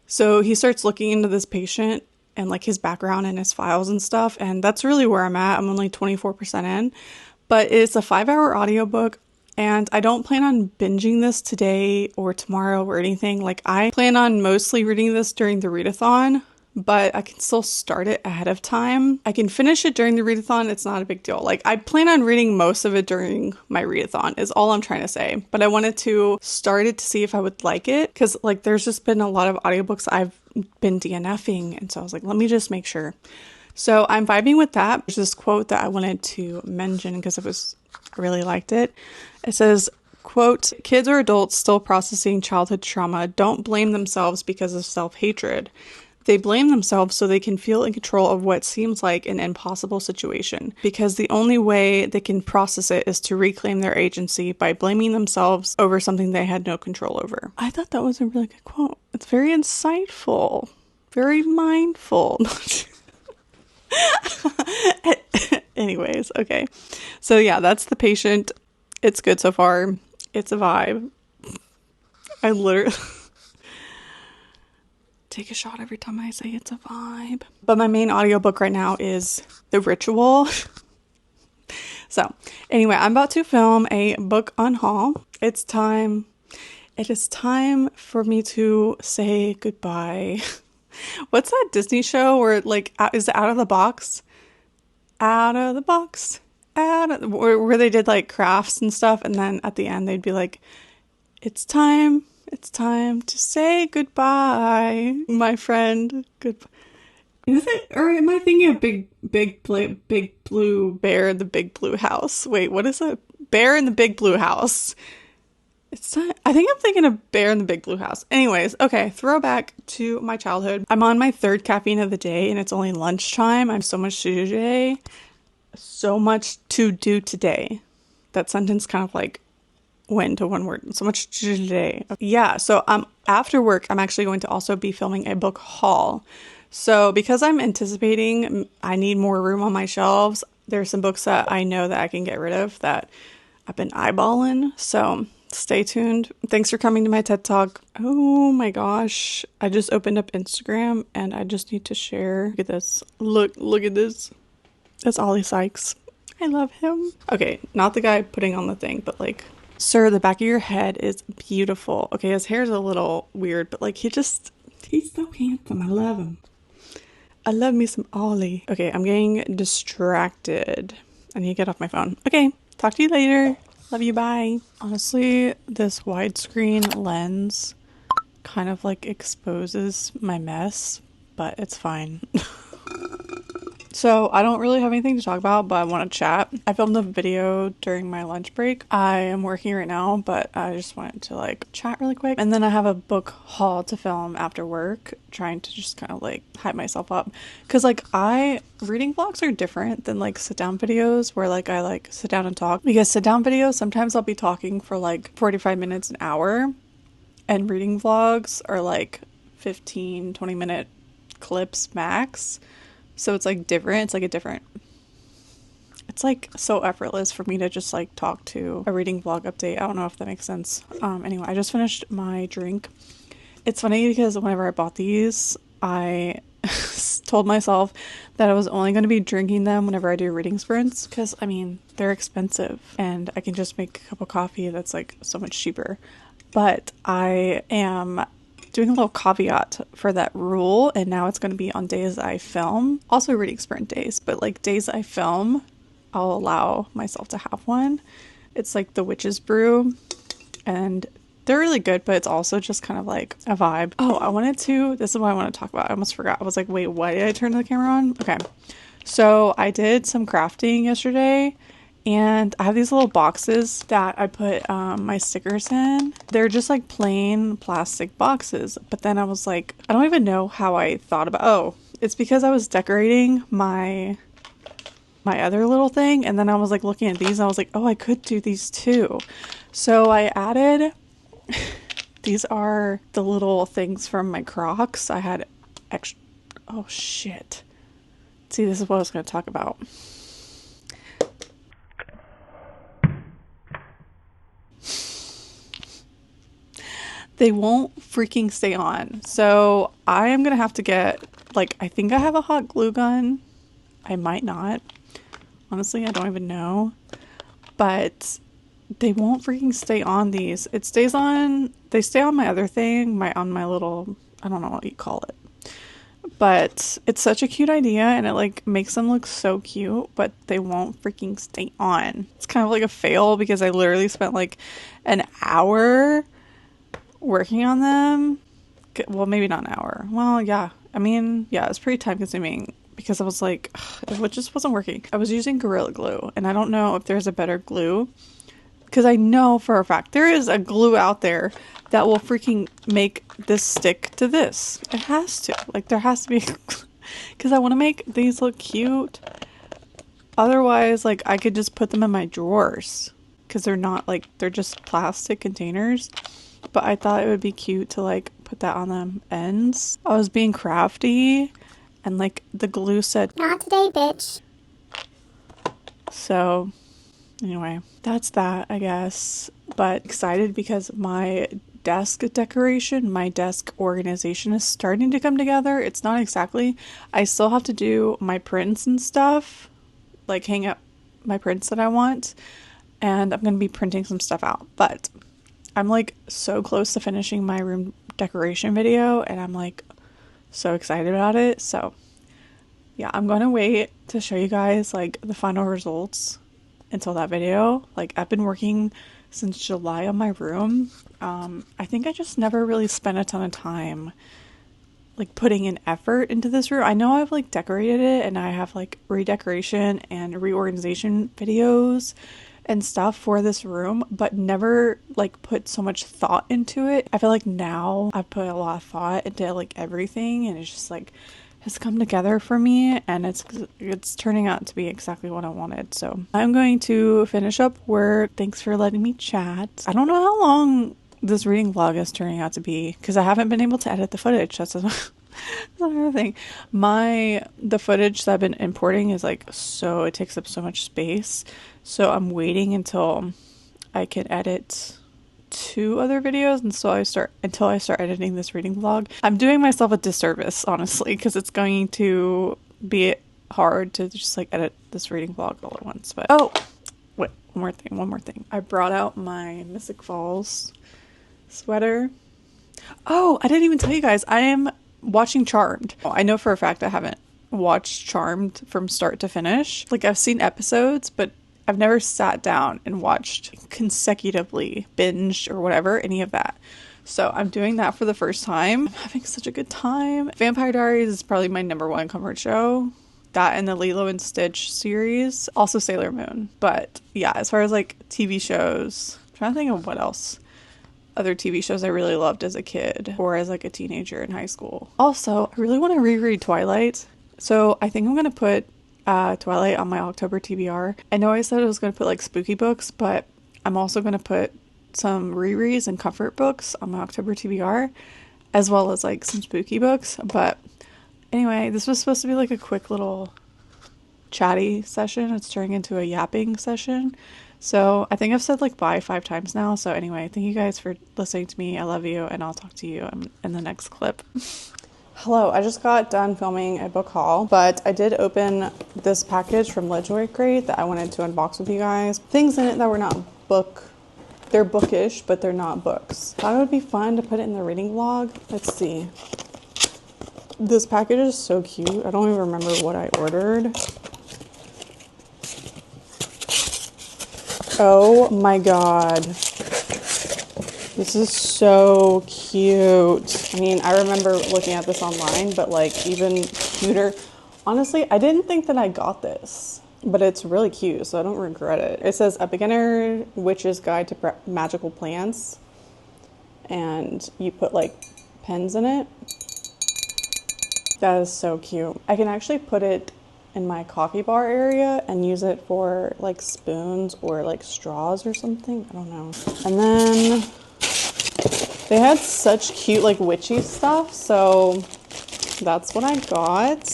So he starts looking into this patient and like his background and his files and stuff. And that's really where I'm at. I'm only 24% in, but it's a 5-hour audiobook. And I don't plan on binging this today or tomorrow or anything. Like, I plan on mostly reading this during the readathon, but I can still start it ahead of time. I can finish it during the readathon. It's not a big deal. Like, I plan on reading most of it during my readathon is all I'm trying to say. But I wanted to start it to see if I would like it, because like there's just been a lot of audiobooks I've been DNFing, and so I was like, let me just make sure. So I'm vibing with that. There's this quote that I wanted to mention because I really liked it. It says, quote, kids or adults still processing childhood trauma don't blame themselves because of self-hatred. They blame themselves so they can feel in control of what seems like an impossible situation, because the only way they can process it is to reclaim their agency by blaming themselves over something they had no control over. I thought that was a really good quote. It's very insightful, very mindful. Anyways, okay. So yeah, that's The Patient. It's good so far. It's a vibe. I literally take a shot every time I say it's a vibe. But my main audiobook right now is The Ritual. So anyway, I'm about to film a book unhaul. It is time for me to say goodbye. What's that Disney show where like, is it Out of the Box? Out of the box. Where they did like crafts and stuff, and then at the end they'd be like, it's time to say goodbye, my friend. Goodbye. Is it, or am I thinking of big blue bear in the big blue house? Wait, what is it? Bear in the big blue house. It's time. I think I'm thinking of Bear in the Big Blue House. Anyways, okay, throwback to my childhood. I'm on my 3rd caffeine of the day, and it's only lunchtime. I have so much to do today. So much to do today. That sentence kind of like went into one word. So much to do today. Yeah, so after work, I'm actually going to also be filming a book haul. So because I'm anticipating I need more room on my shelves, there's some books that I know that I can get rid of that I've been eyeballing. So stay tuned. Thanks for coming to my TED Talk. Oh my gosh. I just opened up Instagram and I just need to share. Look at this. Look at this. That's Ollie Sykes. I love him. Okay, not the guy putting on the thing, but like, sir, the back of your head is beautiful. Okay, his hair's a little weird, but like he's so handsome. I love him. I love me some Ollie. Okay, I'm getting distracted. I need to get off my phone. Okay, talk to you later. Love you, bye. Honestly, this widescreen lens kind of like exposes my mess, but it's fine. So I don't really have anything to talk about, but I want to chat. I filmed a video during my lunch break. I am working right now, but I just wanted to like chat really quick. And then I have a book haul to film after work, trying to just kind of like hype myself up. Cause like reading vlogs are different than like sit down videos where like I like sit down and talk. Because sit down videos, sometimes I'll be talking for like 45 minutes, an hour. And reading vlogs are like 15, 20-minute clips max. So it's like different. It's like so effortless for me to just like talk to a reading vlog update. I don't know if that makes sense. Anyway, I just finished my drink. It's funny because whenever I bought these, I told myself that I was only going to be drinking them whenever I do reading sprints. Because, I mean, they're expensive. And I can just make a cup of coffee that's like so much cheaper. But I am doing a little caveat for that rule, and now it's going to be on days I film, also reading sprint days, but like days I film, I'll allow myself to have one. It's like the witch's brew, and they're really good, but it's also just kind of like a vibe. This is what I want to talk about. I almost forgot. I was like, wait, why did I turn the camera on? Okay, so I did some crafting yesterday. And I have these little boxes that I put my stickers in. They're just like plain plastic boxes. But then I was like, I don't even know how I thought about, it's because I was decorating my other little thing. And then I was like looking at these and I was like, oh, I could do these too. So I added, these are the little things from my Crocs. I had extra, oh shit. See, this is what I was going to talk about. They won't freaking stay on. So I am going to have to get, like, I think I have a hot glue gun. I might not. Honestly, I don't even know. But they won't freaking stay on these. They stay on my other thing, on my little, I don't know what you call it. But it's such a cute idea and it like makes them look so cute, but they won't freaking stay on. It's kind of like a fail because I literally spent like an hour working on them. Well, maybe not an hour. Well, yeah. I mean, yeah, it's pretty time consuming because I was like, it just wasn't working. I was using Gorilla Glue and I don't know if there's a better glue because I know for a fact there is a glue out there that will freaking make this stick to this. It has to. Like, there has to be because I want to make these look cute. Otherwise, like, I could just put them in my drawers because they're not like, they're just plastic containers. But I thought it would be cute to like put that on the ends. I was being crafty and like the glue said, Not today, bitch. So anyway, that's that, I guess. But excited because my desk decoration, my desk organization is starting to come together. It's not exactly, I still have to do my prints and stuff, like hang up my prints that I want. And I'm going to be printing some stuff out. But I'm like so close to finishing my room decoration video and I'm like so excited about it. So yeah, I'm going to wait to show you guys like the final results until that video. Like I've been working since July on my room. I think I just never really spent a ton of time like putting an effort into this room. I know I've like decorated it and I have like redecoration and reorganization videos and stuff for this room, but never like put so much thought into it. I feel like now I've put a lot of thought into like everything and it's just like has come together for me and it's turning out to be exactly what I wanted. So I'm going to finish up work. Thanks for letting me chat. I don't know how long this reading vlog is turning out to be because I haven't been able to edit the footage. That's another thing. The footage that I've been importing is like so, it takes up so much space. So I'm waiting until I can edit 2 other videos until I start editing this reading vlog. I'm doing myself a disservice, honestly, because it's going to be hard to just like edit this reading vlog all at once. But wait, one more thing. I brought out my Mystic Falls sweater. Oh, I didn't even tell you guys, I am watching Charmed. I know for a fact I haven't watched Charmed from start to finish. Like I've seen episodes, but I've never sat down and watched consecutively, binged or whatever, any of that. So I'm doing that for the first time. I'm having such a good time. Vampire Diaries is probably my number one comfort show. That and the Lilo and Stitch series. Also Sailor Moon. But yeah, as far as like TV shows, I'm trying to think of what else. Other TV shows I really loved as a kid or as like a teenager in high school. Also, I really want to reread Twilight. So I think I'm going to put Twilight on my October TBR. I know I said I was going to put like spooky books, but I'm also going to put some rereads and comfort books on my October TBR, as well as like some spooky books. But anyway, this was supposed to be like a quick little chatty session. It's turning into a yapping session. So I think I've said like bye 5 times now. So anyway, thank you guys for listening to me. I love you, and I'll talk to you in the next clip. Hello, I just got done filming a book haul, but I did open this package from Ledgeway Crate that I wanted to unbox with you guys. Things in it that were not they're bookish, but they're not books. Thought it would be fun to put it in the reading vlog. Let's see. This package is so cute. I don't even remember what I ordered. Oh my god. This is so cute. I mean, I remember looking at this online, but like even cuter. Honestly, I didn't think that I got this, but it's really cute, so I don't regret it. It says A Beginner Witch's Guide to Magical Plants, and you put like pens in it. That is so cute. I can actually put it in my coffee bar area and use it for like spoons or like straws or something. I don't know. And then they had such cute like witchy stuff, so that's what I got.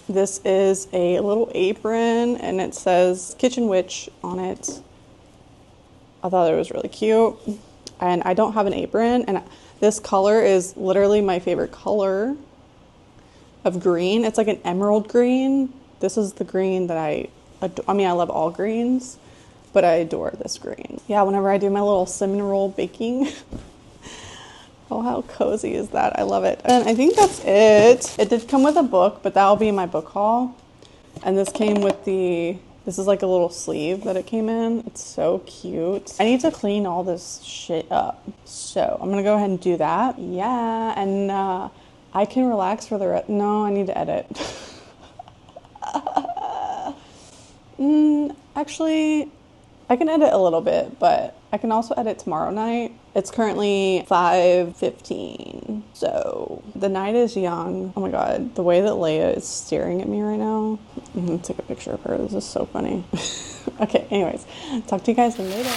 This is a little apron and it says Kitchen Witch on it. I thought it was really cute. And I don't have an apron, and this color is literally my favorite color of green. It's like an emerald green. This is the green that I mean, I love all greens, but I adore this green. Yeah, whenever I do my little cinnamon roll baking. Oh, how cozy is that? I love it. And I think that's it. It did come with a book, but that'll be in my book haul. And this came with this is like a little sleeve that it came in. It's so cute. I need to clean all this shit up. So I'm gonna go ahead and do that. Yeah, and I can relax for the rest. No, I need to edit. Actually, I can edit a little bit, but I can also edit tomorrow night. It's currently 5:15, so the night is young. Oh my god, the way that Leia is staring at me right now. I'm gonna take a picture of her. This is so funny. Okay, anyways, talk to you guys later.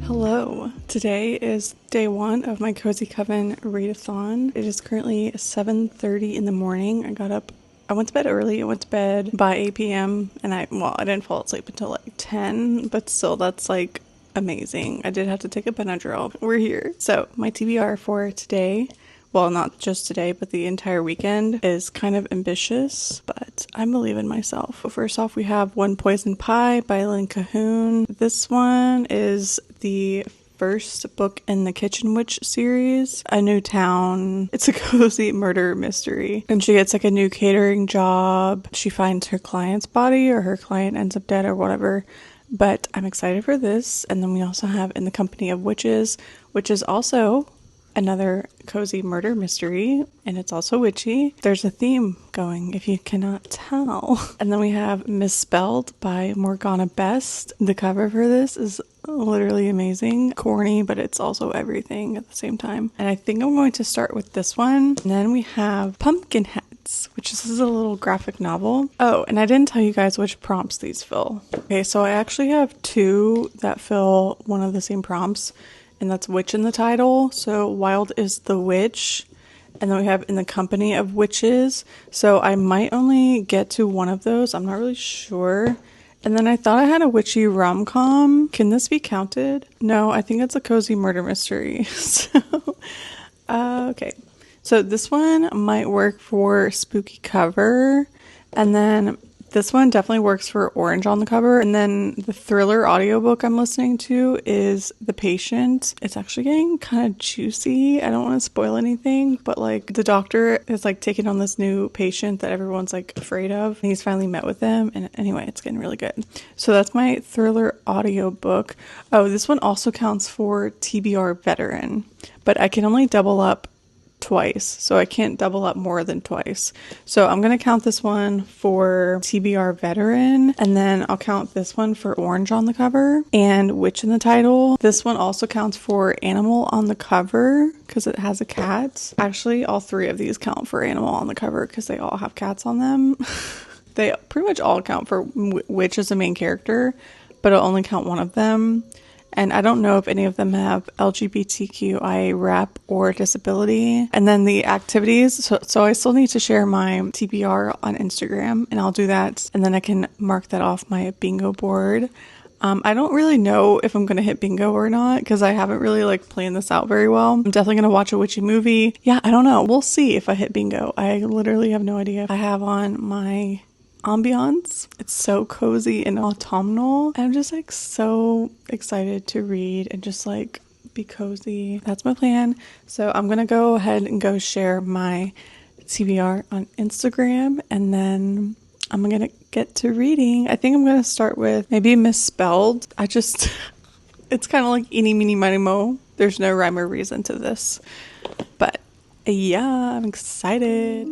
Hello. Today is day one of my Cozy Coven readathon. It is currently 7:30 in the morning. I went to bed early. I went to bed by 8 p.m. and I didn't fall asleep until like 10, but still that's like amazing. I did have to take a Benadryl. We're here. So my TBR for today, well, not just today, but the entire weekend, is kind of ambitious, but I believe in myself. First off, we have One Poison Pie by Lynn Cahoon. This one is the first book in the Kitchen Witch series. A new town. It's a cozy murder mystery. And she gets like a new catering job. She finds her client's body, or her client ends up dead or whatever. But I'm excited for this. And then we also have In the Company of Witches, which is also another cozy murder mystery, and it's also witchy. There's a theme going, if you cannot tell. And then we have Misspelled by Morgana Best. The cover for this is literally amazing. Corny, but it's also everything at the same time. And I think I'm going to start with this one. And then we have Pumpkinheads, which is a little graphic novel. Oh, and I didn't tell you guys which prompts these fill. Okay, so I actually have two that fill one of the same prompts, and that's witch in the title. So Wild is the witch. And then we have In the Company of Witches. So I might only get to one of those. I'm not really sure. And then I thought I had a witchy rom-com. Can this be counted? No, I think it's a cozy murder mystery. Okay. So this one might work for spooky cover. And then this one definitely works for orange on the cover. And then the thriller audiobook I'm listening to is The Patient. It's actually getting kind of juicy. I don't want to spoil anything, but like the doctor is like taking on this new patient that everyone's like afraid of. He's finally met with them. And anyway, it's getting really good. So that's my thriller audiobook. Oh, this one also counts for TBR veteran, but I can only double up twice, so I can't double up more than twice. So I'm gonna count this one for TBR veteran, and then I'll count this one for orange on the cover and witch in the title. This one also counts for animal on the cover because it has a cat. Actually, all three of these count for animal on the cover because they all have cats on them. They pretty much all count for witch as the main character, but I'll only count one of them. And I don't know if any of them have LGBTQIA rep or disability. And then the activities. So I still need to share my TBR on Instagram, and I'll do that. And then I can mark that off my bingo board. I don't really know if I'm going to hit bingo or not because I haven't really like planned this out very well. I'm definitely going to watch a witchy movie. Yeah, I don't know. We'll see if I hit bingo. I literally have no idea. I have on my ambiance. It's so cozy and autumnal. I'm just like so excited to read and just like be cozy. That's my plan. So I'm gonna go ahead and go share my TBR on Instagram, and then I'm gonna get to reading. I think I'm gonna start with maybe Misspelled. It's kind of like eeny meeny miny mo. There's no rhyme or reason to this, but yeah, I'm excited.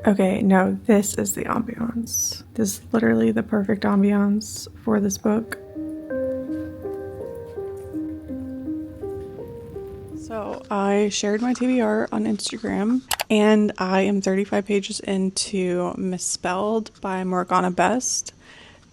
Okay, no, this is the ambiance. This is literally the perfect ambiance for this book. So I shared my TBR on Instagram, and I am 35 pages into Misspelled by Morgana Best.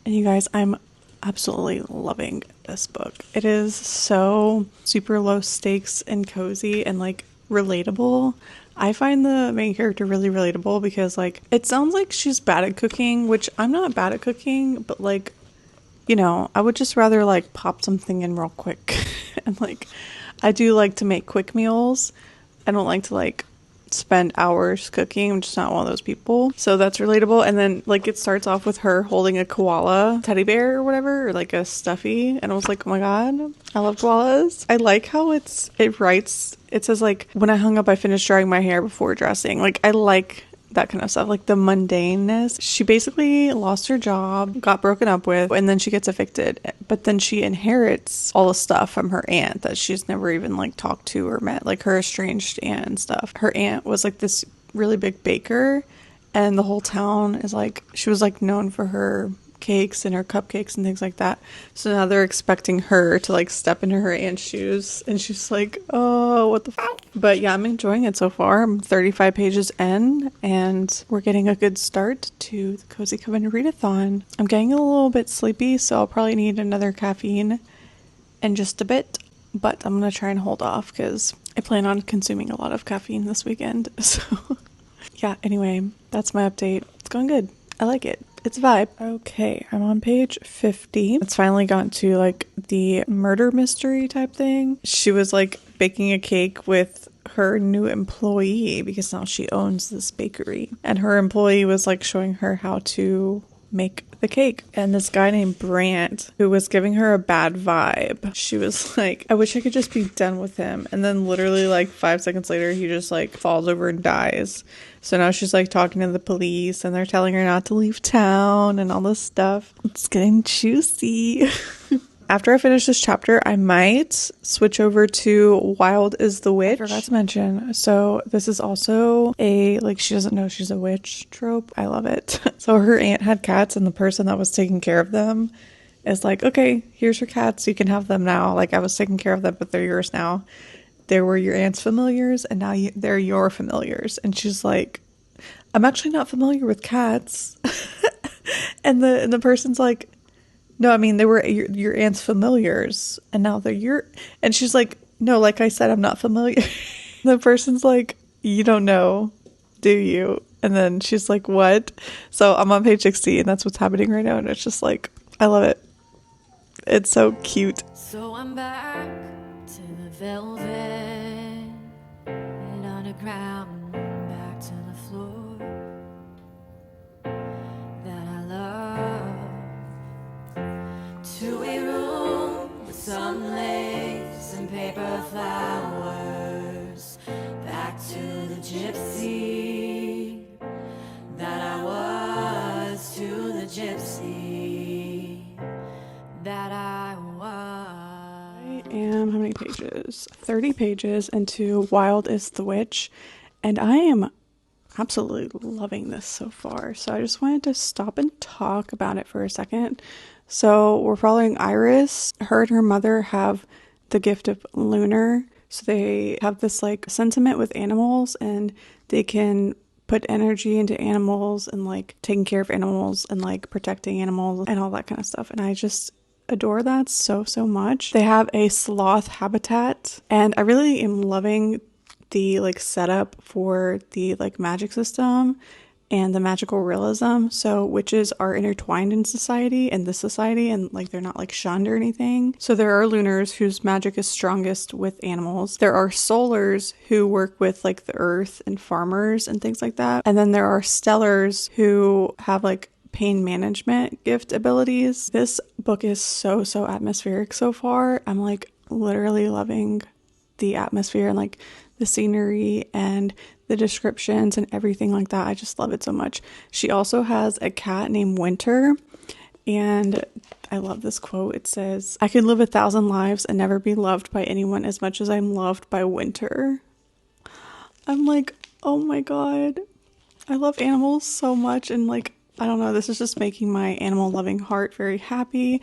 And you guys, I'm absolutely loving this book. It is so super low stakes and cozy and like relatable. I find the main character really relatable because like it sounds like she's bad at cooking, which I'm not bad at cooking, but like, you know, I would just rather like pop something in real quick. And like I do like to make quick meals. I don't like to like spend hours cooking. I'm just not one of those people. So that's relatable. And then like it starts off with her holding a koala teddy bear or whatever, or like a stuffy. And I was like, oh my God, I love koalas. I like how it says like, when I hung up, I finished drying my hair before dressing. Like I like that kind of stuff, like the mundaneness. She basically lost her job, got broken up with, and then she gets evicted. But then she inherits all the stuff from her aunt that she's never even like talked to or met, like her estranged aunt and stuff. Her aunt was like this really big baker, and the whole town is like, she was like known for her cakes and her cupcakes and things like that. So now they're expecting her to like step into her aunt's shoes, and she's like, oh, what the fuck? But yeah, I'm enjoying it so far. I'm 35 pages in, and we're getting a good start to the Cozy Coven readathon. I'm getting a little bit sleepy, so I'll probably need another caffeine in just a bit, but I'm gonna try and hold off because I plan on consuming a lot of caffeine this weekend. So yeah, anyway, that's my update. It's going good. I like it. It's a vibe. Okay, I'm on page 50. It's finally gotten to like the murder mystery type thing. She was like baking a cake with her new employee because now she owns this bakery. And her employee was like showing her how to make the cake. And this guy named Brant, who was giving her a bad vibe, she was like, I wish I could just be done with him. And then literally like 5 seconds later, he just like falls over and dies. So now she's like talking to the police, and they're telling her not to leave town and all this stuff. It's getting juicy. After I finish this chapter, I might switch over to Wild is the Witch. I forgot to mention. So this is also a, like, she doesn't know she's a witch trope. I love it. So her aunt had cats, and the person that was taking care of them is like, okay, here's your cats. You can have them now. Like, I was taking care of them, but they're yours now. They were your aunt's familiars, and now they're your familiars. And she's like, I'm actually not familiar with cats. and the person's like, no, I mean, they were your aunt's familiars, and now they're your... And she's like, no, like I said, I'm not familiar. The person's like, you don't know, do you? And then she's like, what? So I'm on page 60, and that's what's happening right now, and it's just like, I love it. It's so cute. So I'm back to the velvet and underground, back to the floor that I love. To a room with some lace and paper flowers, back to the gypsy that I was, to the gypsy that I was. I am, how many pages? 30 pages into Wild is the Witch, and I am absolutely loving this so far. So I just wanted to stop and talk about it for a second. So we're following Iris. Her and her mother have the gift of lunar. So they have this like sentiment with animals, and they can put energy into animals and like taking care of animals and like protecting animals and all that kind of stuff. And I just adore that so much. They have a sloth habitat, and I really am loving the like setup for the like magic system and the magical realism. So witches are intertwined in society, and this society, and like they're not like shunned or anything. So there are lunars whose magic is strongest with animals. There are solars who work with like the earth and farmers and things like that. And then there are stellars who have like pain management gift abilities. This book is so atmospheric so far. I'm like literally loving the atmosphere and like the scenery and the descriptions and everything like that. I just love it so much. She also has a cat named Winter, and I love this quote. It says, I could live 1,000 lives and never be loved by anyone as much as I'm loved by Winter. I'm like, oh my god, I love animals so much, and like, I don't know, this is just making my animal loving heart very happy.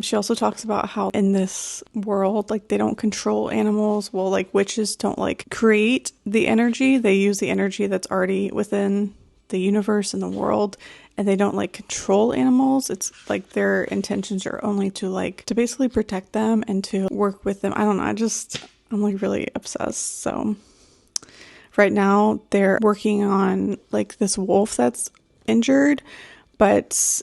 She also talks about how in this world, like, they don't control animals. Well, like, witches don't like create the energy. They use the energy that's already within the universe and the world, and they don't like control animals. It's like their intentions are only to like to basically protect them and to work with them. I don't know, I'm like really obsessed. So right now they're working on like this wolf that's injured, but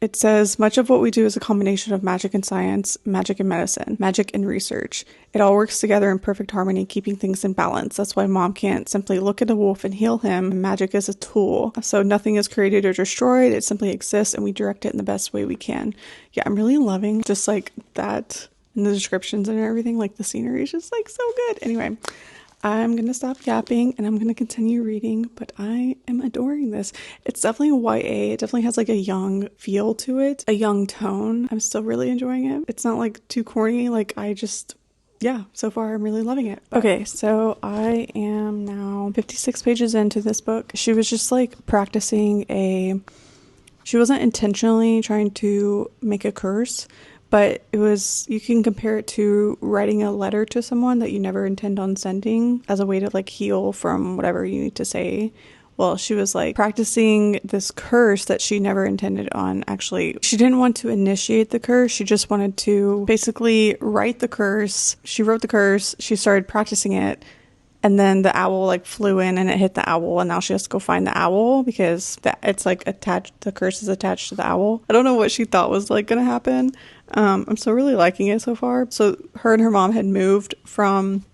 it says, much of what we do is a combination of magic and science, magic and medicine, magic and research. It all works together in perfect harmony, keeping things in balance. That's why mom can't simply look at a wolf and heal him. Magic is a tool. So nothing is created or destroyed. It simply exists, and we direct it in the best way we can. Yeah, I'm really loving just like that, and the descriptions and everything. Like the scenery is just like so good. Anyway, I'm going to stop yapping and I'm going to continue reading, but I am adoring this. It's definitely a YA. It definitely has like a young feel to it, a young tone. I'm still really enjoying it. It's not like too corny. Like yeah, so far I'm really loving it. Okay, so I am now 56 pages into this book. She was just like practicing a She wasn't intentionally trying to make a curse, but it was, you can compare it to writing a letter to someone that you never intend on sending as a way to like heal from whatever you need to say. Well, she was like practicing this curse that she never intended on. Actually, she didn't want to initiate the curse. She just wanted to basically write the curse. She wrote the curse. She started practicing it. And then the owl like flew in and it hit the owl. And now she has to go find the owl because it's like attached. The curse is attached to the owl. I don't know what she thought was like going to happen. I'm still really liking it so far. So her and her mom had moved from,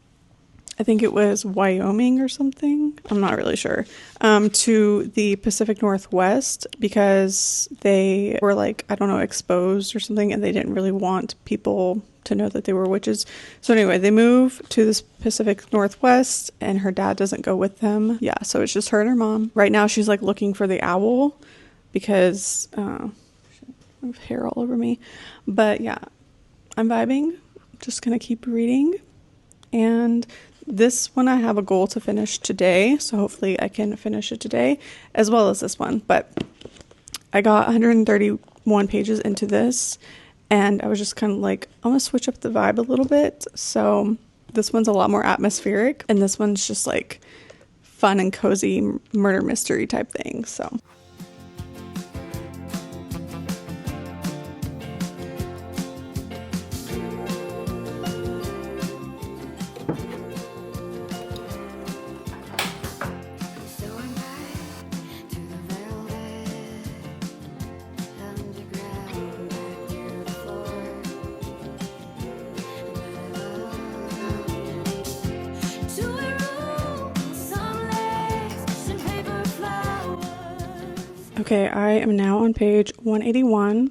I think it was Wyoming or something, I'm not really sure, to the Pacific Northwest because they were like, I don't know, exposed or something, and they didn't really want people to know that they were witches. So anyway, they move to this Pacific Northwest and her dad doesn't go with them. Yeah, so it's just her and her mom. Right now she's like looking for the owl because I have hair all over me. But yeah, I'm vibing. Just gonna keep reading. And this one I have a goal to finish today, so hopefully I can finish it today, as well as this one. But I got 131 pages into this, and I was just kind of like, I'm gonna switch up the vibe a little bit. So this one's a lot more atmospheric, and this one's just like fun and cozy murder mystery type thing. So okay, I am now on page 181.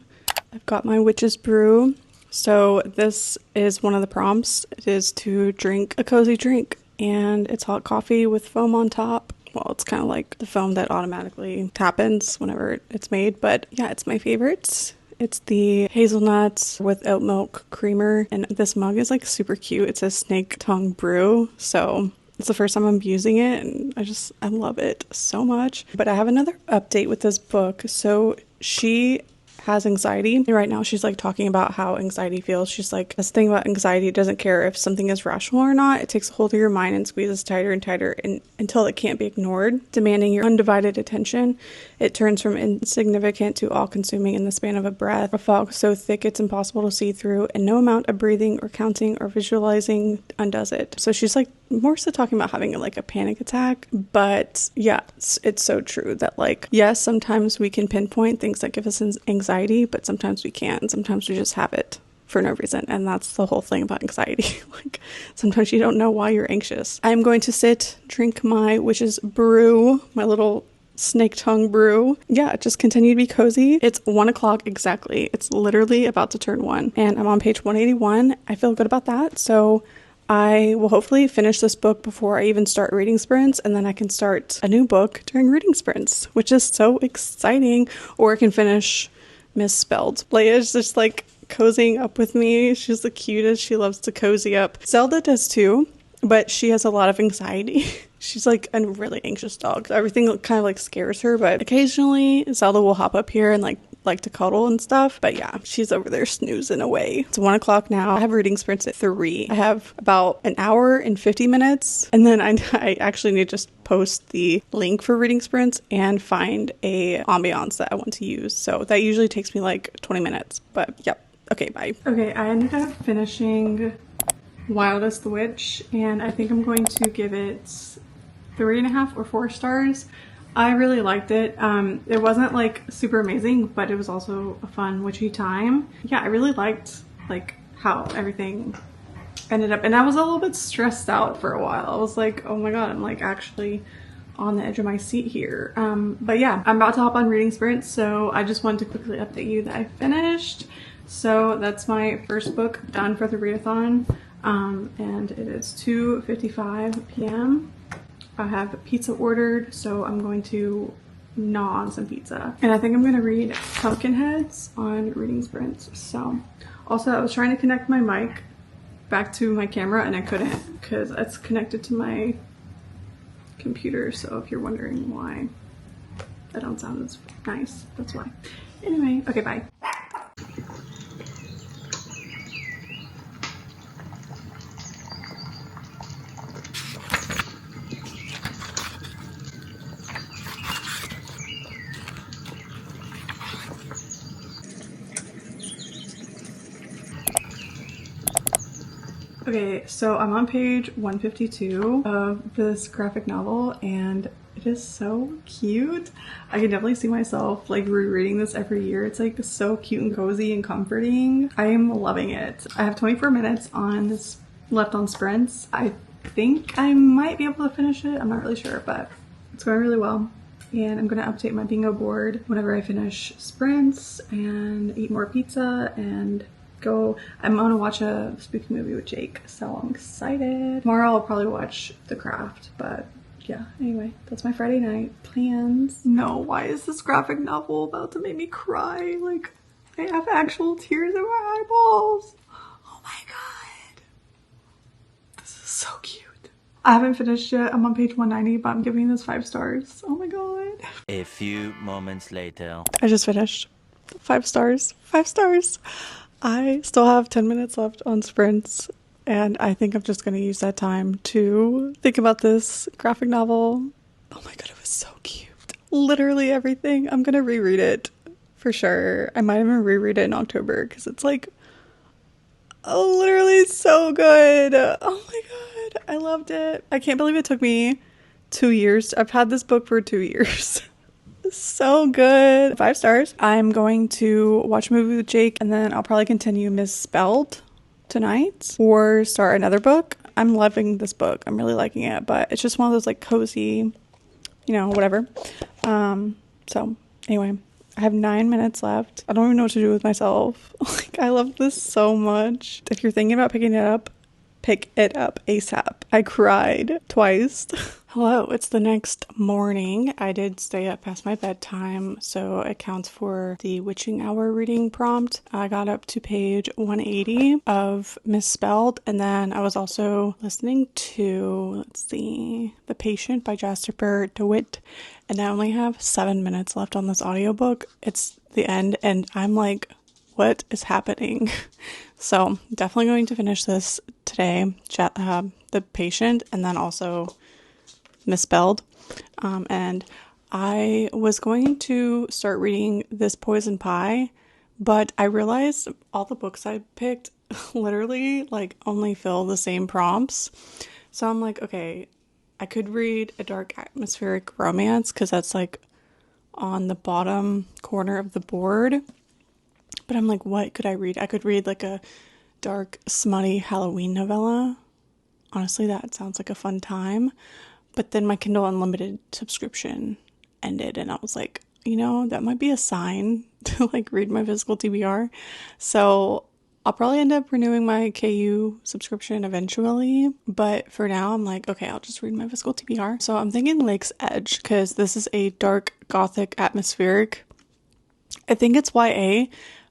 I've got my witch's brew. So this is one of the prompts. It is to drink a cozy drink, and it's hot coffee with foam on top. Well, it's kind of like the foam that automatically happens whenever it's made, but yeah, it's my favorite. It's the hazelnuts with oat milk creamer, and this mug is like super cute. It says snake tongue brew, so it's the first time I'm using it, and I love it so much. But I have another update with this book. So she has anxiety. And right now she's like talking about how anxiety feels. She's like, this thing about anxiety, it doesn't care if something is rational or not. It takes a hold of your mind and squeezes tighter and tighter until it can't be ignored, demanding your undivided attention. It turns from insignificant to all-consuming in the span of a breath. A fog so thick it's impossible to see through, and no amount of breathing or counting or visualizing undoes it. So she's like more so talking about having like a panic attack. But yeah, it's so true that like, yes, sometimes we can pinpoint things that give us anxiety, but sometimes we can't. And sometimes we just have it for no reason. And that's the whole thing about anxiety. Like sometimes you don't know why you're anxious. I'm going to drink my witch's brew, my little snake tongue brew. Yeah, just continue to be cozy. It's 1 o'clock exactly. It's literally about to turn 1, and I'm on page 181. I feel good about that. So I will hopefully finish this book before I even start reading sprints, and then I can start a new book during reading sprints, which is so exciting. Or I can finish Misspelled. Leia's just like cozying up with me. She's the cutest. She loves to cozy up. Zelda does too, but she has a lot of anxiety. She's like a really anxious dog. Everything kind of like scares her, but occasionally Zelda will hop up here and like to cuddle and stuff. But yeah, she's over there snoozing away. It's 1 o'clock now. I have reading sprints at 3. I have about an hour and 50 minutes. And then I actually need to just post the link for reading sprints and find a ambiance that I want to use. So that usually takes me like 20 minutes. But yep. Okay, bye. Okay, I ended up finishing Wildest the Witch, and I think I'm going to give it 3.5 or 4 stars. I really liked it. It wasn't like super amazing, but it was also a fun witchy time. Yeah, I really liked like how everything ended up, and I was a little bit stressed out for a while. I was like, oh my god, I'm like actually on the edge of my seat here. But yeah, I'm about to hop on reading sprints, so I just wanted to quickly update you that I finished. So that's my first book done for the readathon, and it is 2:55 p.m. I have pizza ordered, so I'm going to gnaw on some pizza. And I think I'm going to read Pumpkinheads on reading sprints. So also I was trying to connect my mic back to my camera and I couldn't because it's connected to my computer. So if you're wondering why That don't sound as nice. That's why. Anyway, okay, bye. Okay, so I'm on page 152 of this graphic novel and it is so cute. I can definitely see myself like rereading this every year. It's like so cute and cozy and comforting. I am loving it. I have 24 minutes on this left on sprints. I think I might be able to finish it. I'm not really sure, but it's going really well. And I'm gonna update my bingo board whenever I finish sprints and eat more pizza and I'm gonna watch a spooky movie with Jake, so I'm excited. Tomorrow I'll probably watch The Craft, but yeah, anyway, that's my Friday night plans. No, why is this graphic novel about to make me cry? Like, I have actual tears in my eyeballs. Oh my god. This is so cute. I haven't finished yet. I'm on page 190, but I'm giving this 5 stars. Oh my god. A few moments later. I just finished. 5 stars. 5 stars. I still have 10 minutes left on sprints, and I think I'm just going to use that time to think about this graphic novel. Oh my god, it was so cute. Literally everything. I'm going to reread it for sure. I might even reread it in October because it's like, oh, literally so good. Oh my god, I loved it. I can't believe it took me 2 years. I've had this book for 2 years. So good. 5 stars. I'm going to watch a movie with Jake and then I'll probably continue Misspelled tonight or start another book. I'm loving this book. I'm really liking it, but it's just one of those like cozy, you know, whatever. So anyway, I have 9 minutes left. I don't even know what to do with myself. Like, I love this so much. If you're thinking about picking it up, pick it up ASAP. I cried twice. Hello, it's the next morning. I did stay up past my bedtime, so it counts for the witching hour reading prompt. I got up to page 180 of Misspelled, and then I was also listening to, let's see, The Patient by Jasper DeWitt, and I only have 7 minutes left on this audiobook. It's the end, and I'm like, what is happening? So definitely going to finish this today, The Patient, and then also Misspelled. And I was going to start reading This Poison Pie, but I realized all the books I picked literally like only fill the same prompts. So I'm like, okay, I could read a dark atmospheric romance because that's like on the bottom corner of the board. But I'm like, what could I read? I could read like a dark, smutty Halloween novella. Honestly, that sounds like a fun time. But then my Kindle Unlimited subscription ended and I was like, you know, that might be a sign to like read my physical TBR. So I'll probably end up renewing my KU subscription eventually. But for now, I'm like, okay, I'll just read my physical TBR. So I'm thinking Lakesedge because this is a dark, gothic, atmospheric. I think it's YA,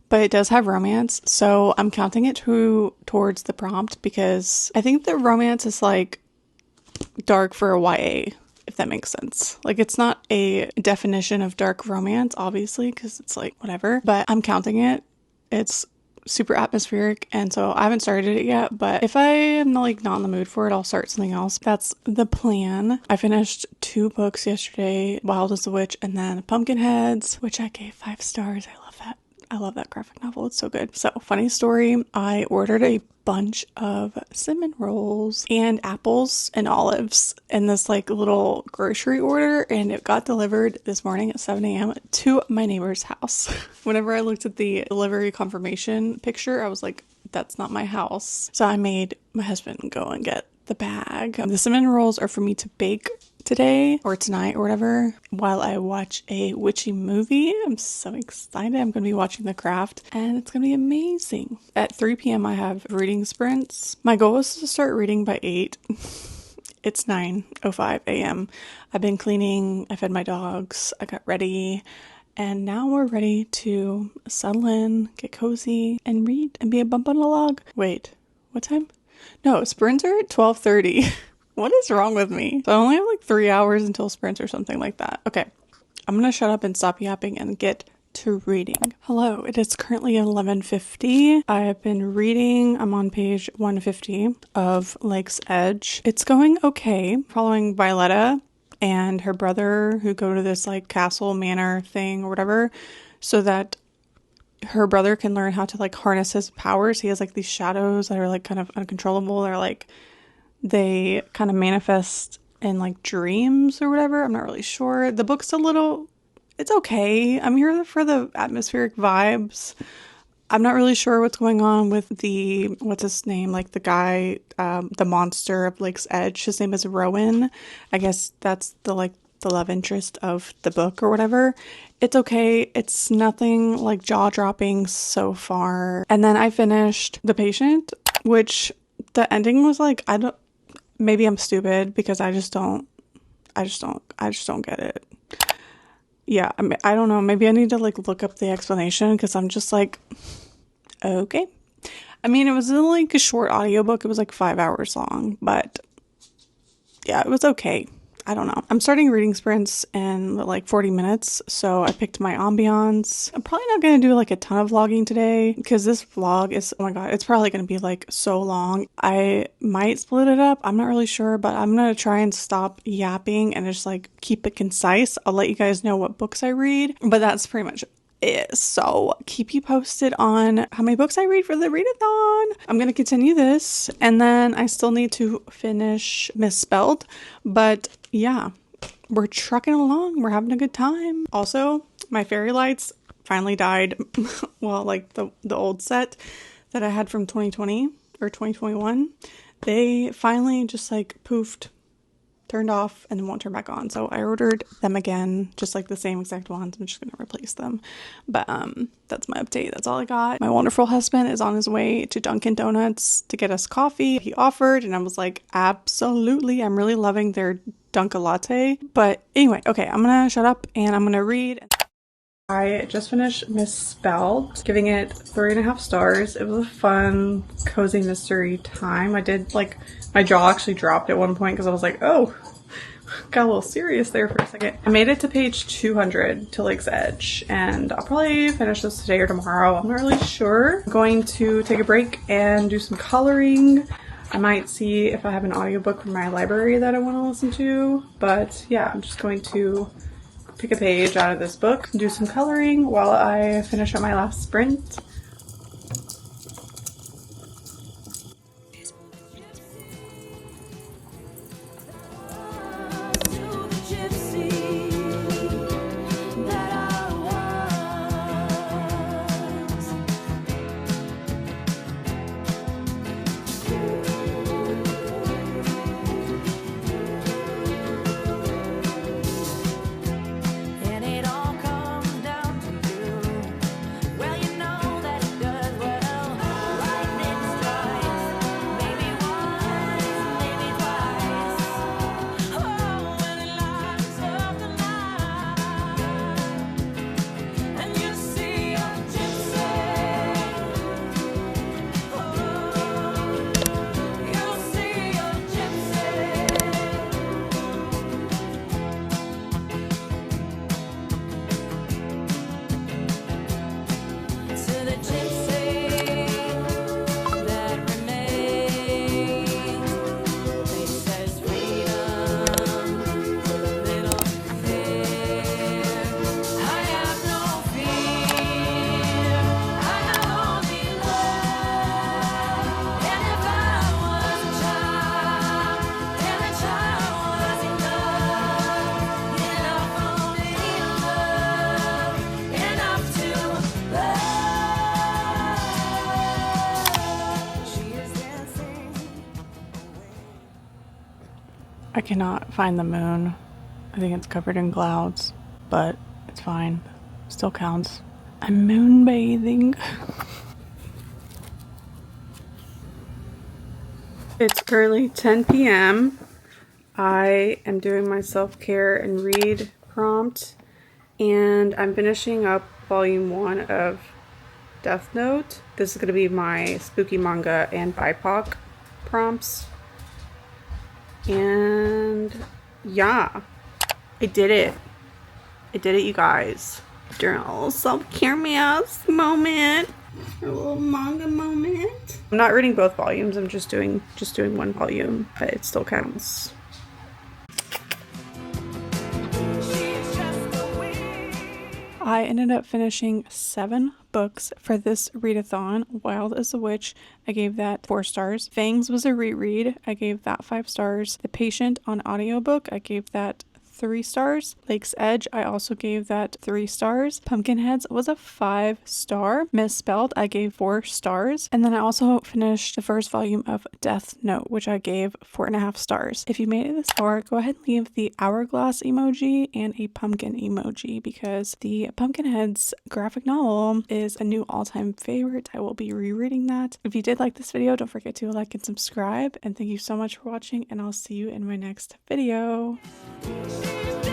but it does have romance. So I'm counting it towards the prompt because I think the romance is like dark for a YA, if that makes sense. Like, it's not a definition of dark romance, obviously, because it's like whatever, but I'm counting it. It's super atmospheric, and so I haven't started it yet, but if I am not in the mood for it, I'll start something else. That's the plan. I finished 2 books yesterday, Wild as a Witch and then Pumpkinheads, which I gave 5 stars. I love that. I love that graphic novel. It's so good. So, funny story, I ordered a bunch of cinnamon rolls and apples and olives in this like little grocery order, and it got delivered this morning at 7 a.m. to my neighbor's house. Whenever I looked at the delivery confirmation picture, I was like, that's not my house. So I made my husband go and get the bag. The cinnamon rolls are for me to bake today or tonight or whatever while I watch a witchy movie. I'm so excited. I'm going to be watching The Craft and it's going to be amazing. At 3 p.m. I have reading sprints. My goal is to start reading by 8. It's 9:05 a.m. I've been cleaning. I fed my dogs. I got ready. And now we're ready to settle in, get cozy, and read and be a bump on a log. Wait, what time? No, sprints are at 12:30. What is wrong with me? So I only have like 3 hours until sprints or something like that. Okay, I'm gonna shut up and stop yapping and get to reading. Hello, it is currently 11:50. I have been reading. I'm on page 150 of Lakesedge. It's going okay. Following Violetta and her brother who go to this like castle manor thing or whatever so that her brother can learn how to like harness his powers. He has like these shadows that are like kind of uncontrollable. They're like they kind of manifest in like dreams or whatever. I'm not really sure. The book's it's okay. I'm here for the atmospheric vibes. I'm not really sure what's going on with what's his name? Like the guy, the monster of Lake's Edge. His name is Rowan. I guess that's the love interest of the book or whatever. It's okay. It's nothing like jaw-dropping so far. And then I finished The Patient, which the ending was like, maybe I'm stupid because I just don't get it. Yeah, I don't know. Maybe I need to like look up the explanation because I'm just like, okay. I mean, it was like a short audiobook. It was like 5 hours long, but yeah, it was okay. I don't know. I'm starting reading sprints in like 40 minutes, so I picked my ambiance. I'm probably not going to do like a ton of vlogging today because this vlog is, oh my god, it's probably going to be like so long. I might split it up. I'm not really sure, but I'm going to try and stop yapping and just like keep it concise. I'll let you guys know what books I read, but that's pretty much it. So keep you posted on how many books I read for the readathon. I'm going to continue this and then I still need to finish Misspelled, but yeah, we're trucking along. We're having a good time. Also, my fairy lights finally died. Well, like the old set that I had from 2020 or 2021, they finally just like poofed, turned off, and then won't turn back on. So I ordered them again, just like the same exact ones. I'm just gonna replace them. But that's my update. That's all I got. My wonderful husband is on his way to Dunkin' Donuts to get us coffee. He offered, and I was like, absolutely. I'm really loving their Dunkin' Latte. But anyway, okay, I'm gonna shut up and I'm gonna read. I just finished Misspelled, giving it 3.5 stars. It was a fun, cozy mystery time. I did like, my jaw actually dropped at one point because I was like, oh, got a little serious there for a second. I made it to page 200 to Lake's Edge, and I'll probably finish this today or tomorrow. I'm not really sure. I'm going to take a break and do some coloring. I might see if I have an audiobook from my library that I want to listen to, but yeah, I'm just going to pick a page out of this book, do some coloring while I finish up my last sprint. I cannot find the moon. I think it's covered in clouds, but it's fine. Still counts. I'm moon bathing. It's currently 10 p.m. I am doing my self-care and read prompt, and I'm finishing up volume 1 of Death Note. This is going to be my spooky manga and BIPOC prompts. And yeah, I did it. I did it, you guys. During a little self-care mask moment. A little manga moment. I'm not reading both volumes, I'm just doing one volume, but it still counts. I ended up finishing 7 books for this readathon. Wild as a Witch, I gave that 4 stars. Fangs was a reread, I gave that 5 stars. The Patient on audiobook, I gave that 3 stars. Lakesedge, I also gave that 3 stars. Pumpkinheads was a 5-star. Misspelled, I gave 4 stars. And then I also finished the first volume of Death Note, which I gave 4.5 stars. If you made it this far, go ahead and leave the hourglass emoji and a pumpkin emoji, because the Pumpkinheads graphic novel is a new all-time favorite. I will be rereading that. If you did like this video, don't forget to like and subscribe. And thank you so much for watching, and I'll see you in my next video. She's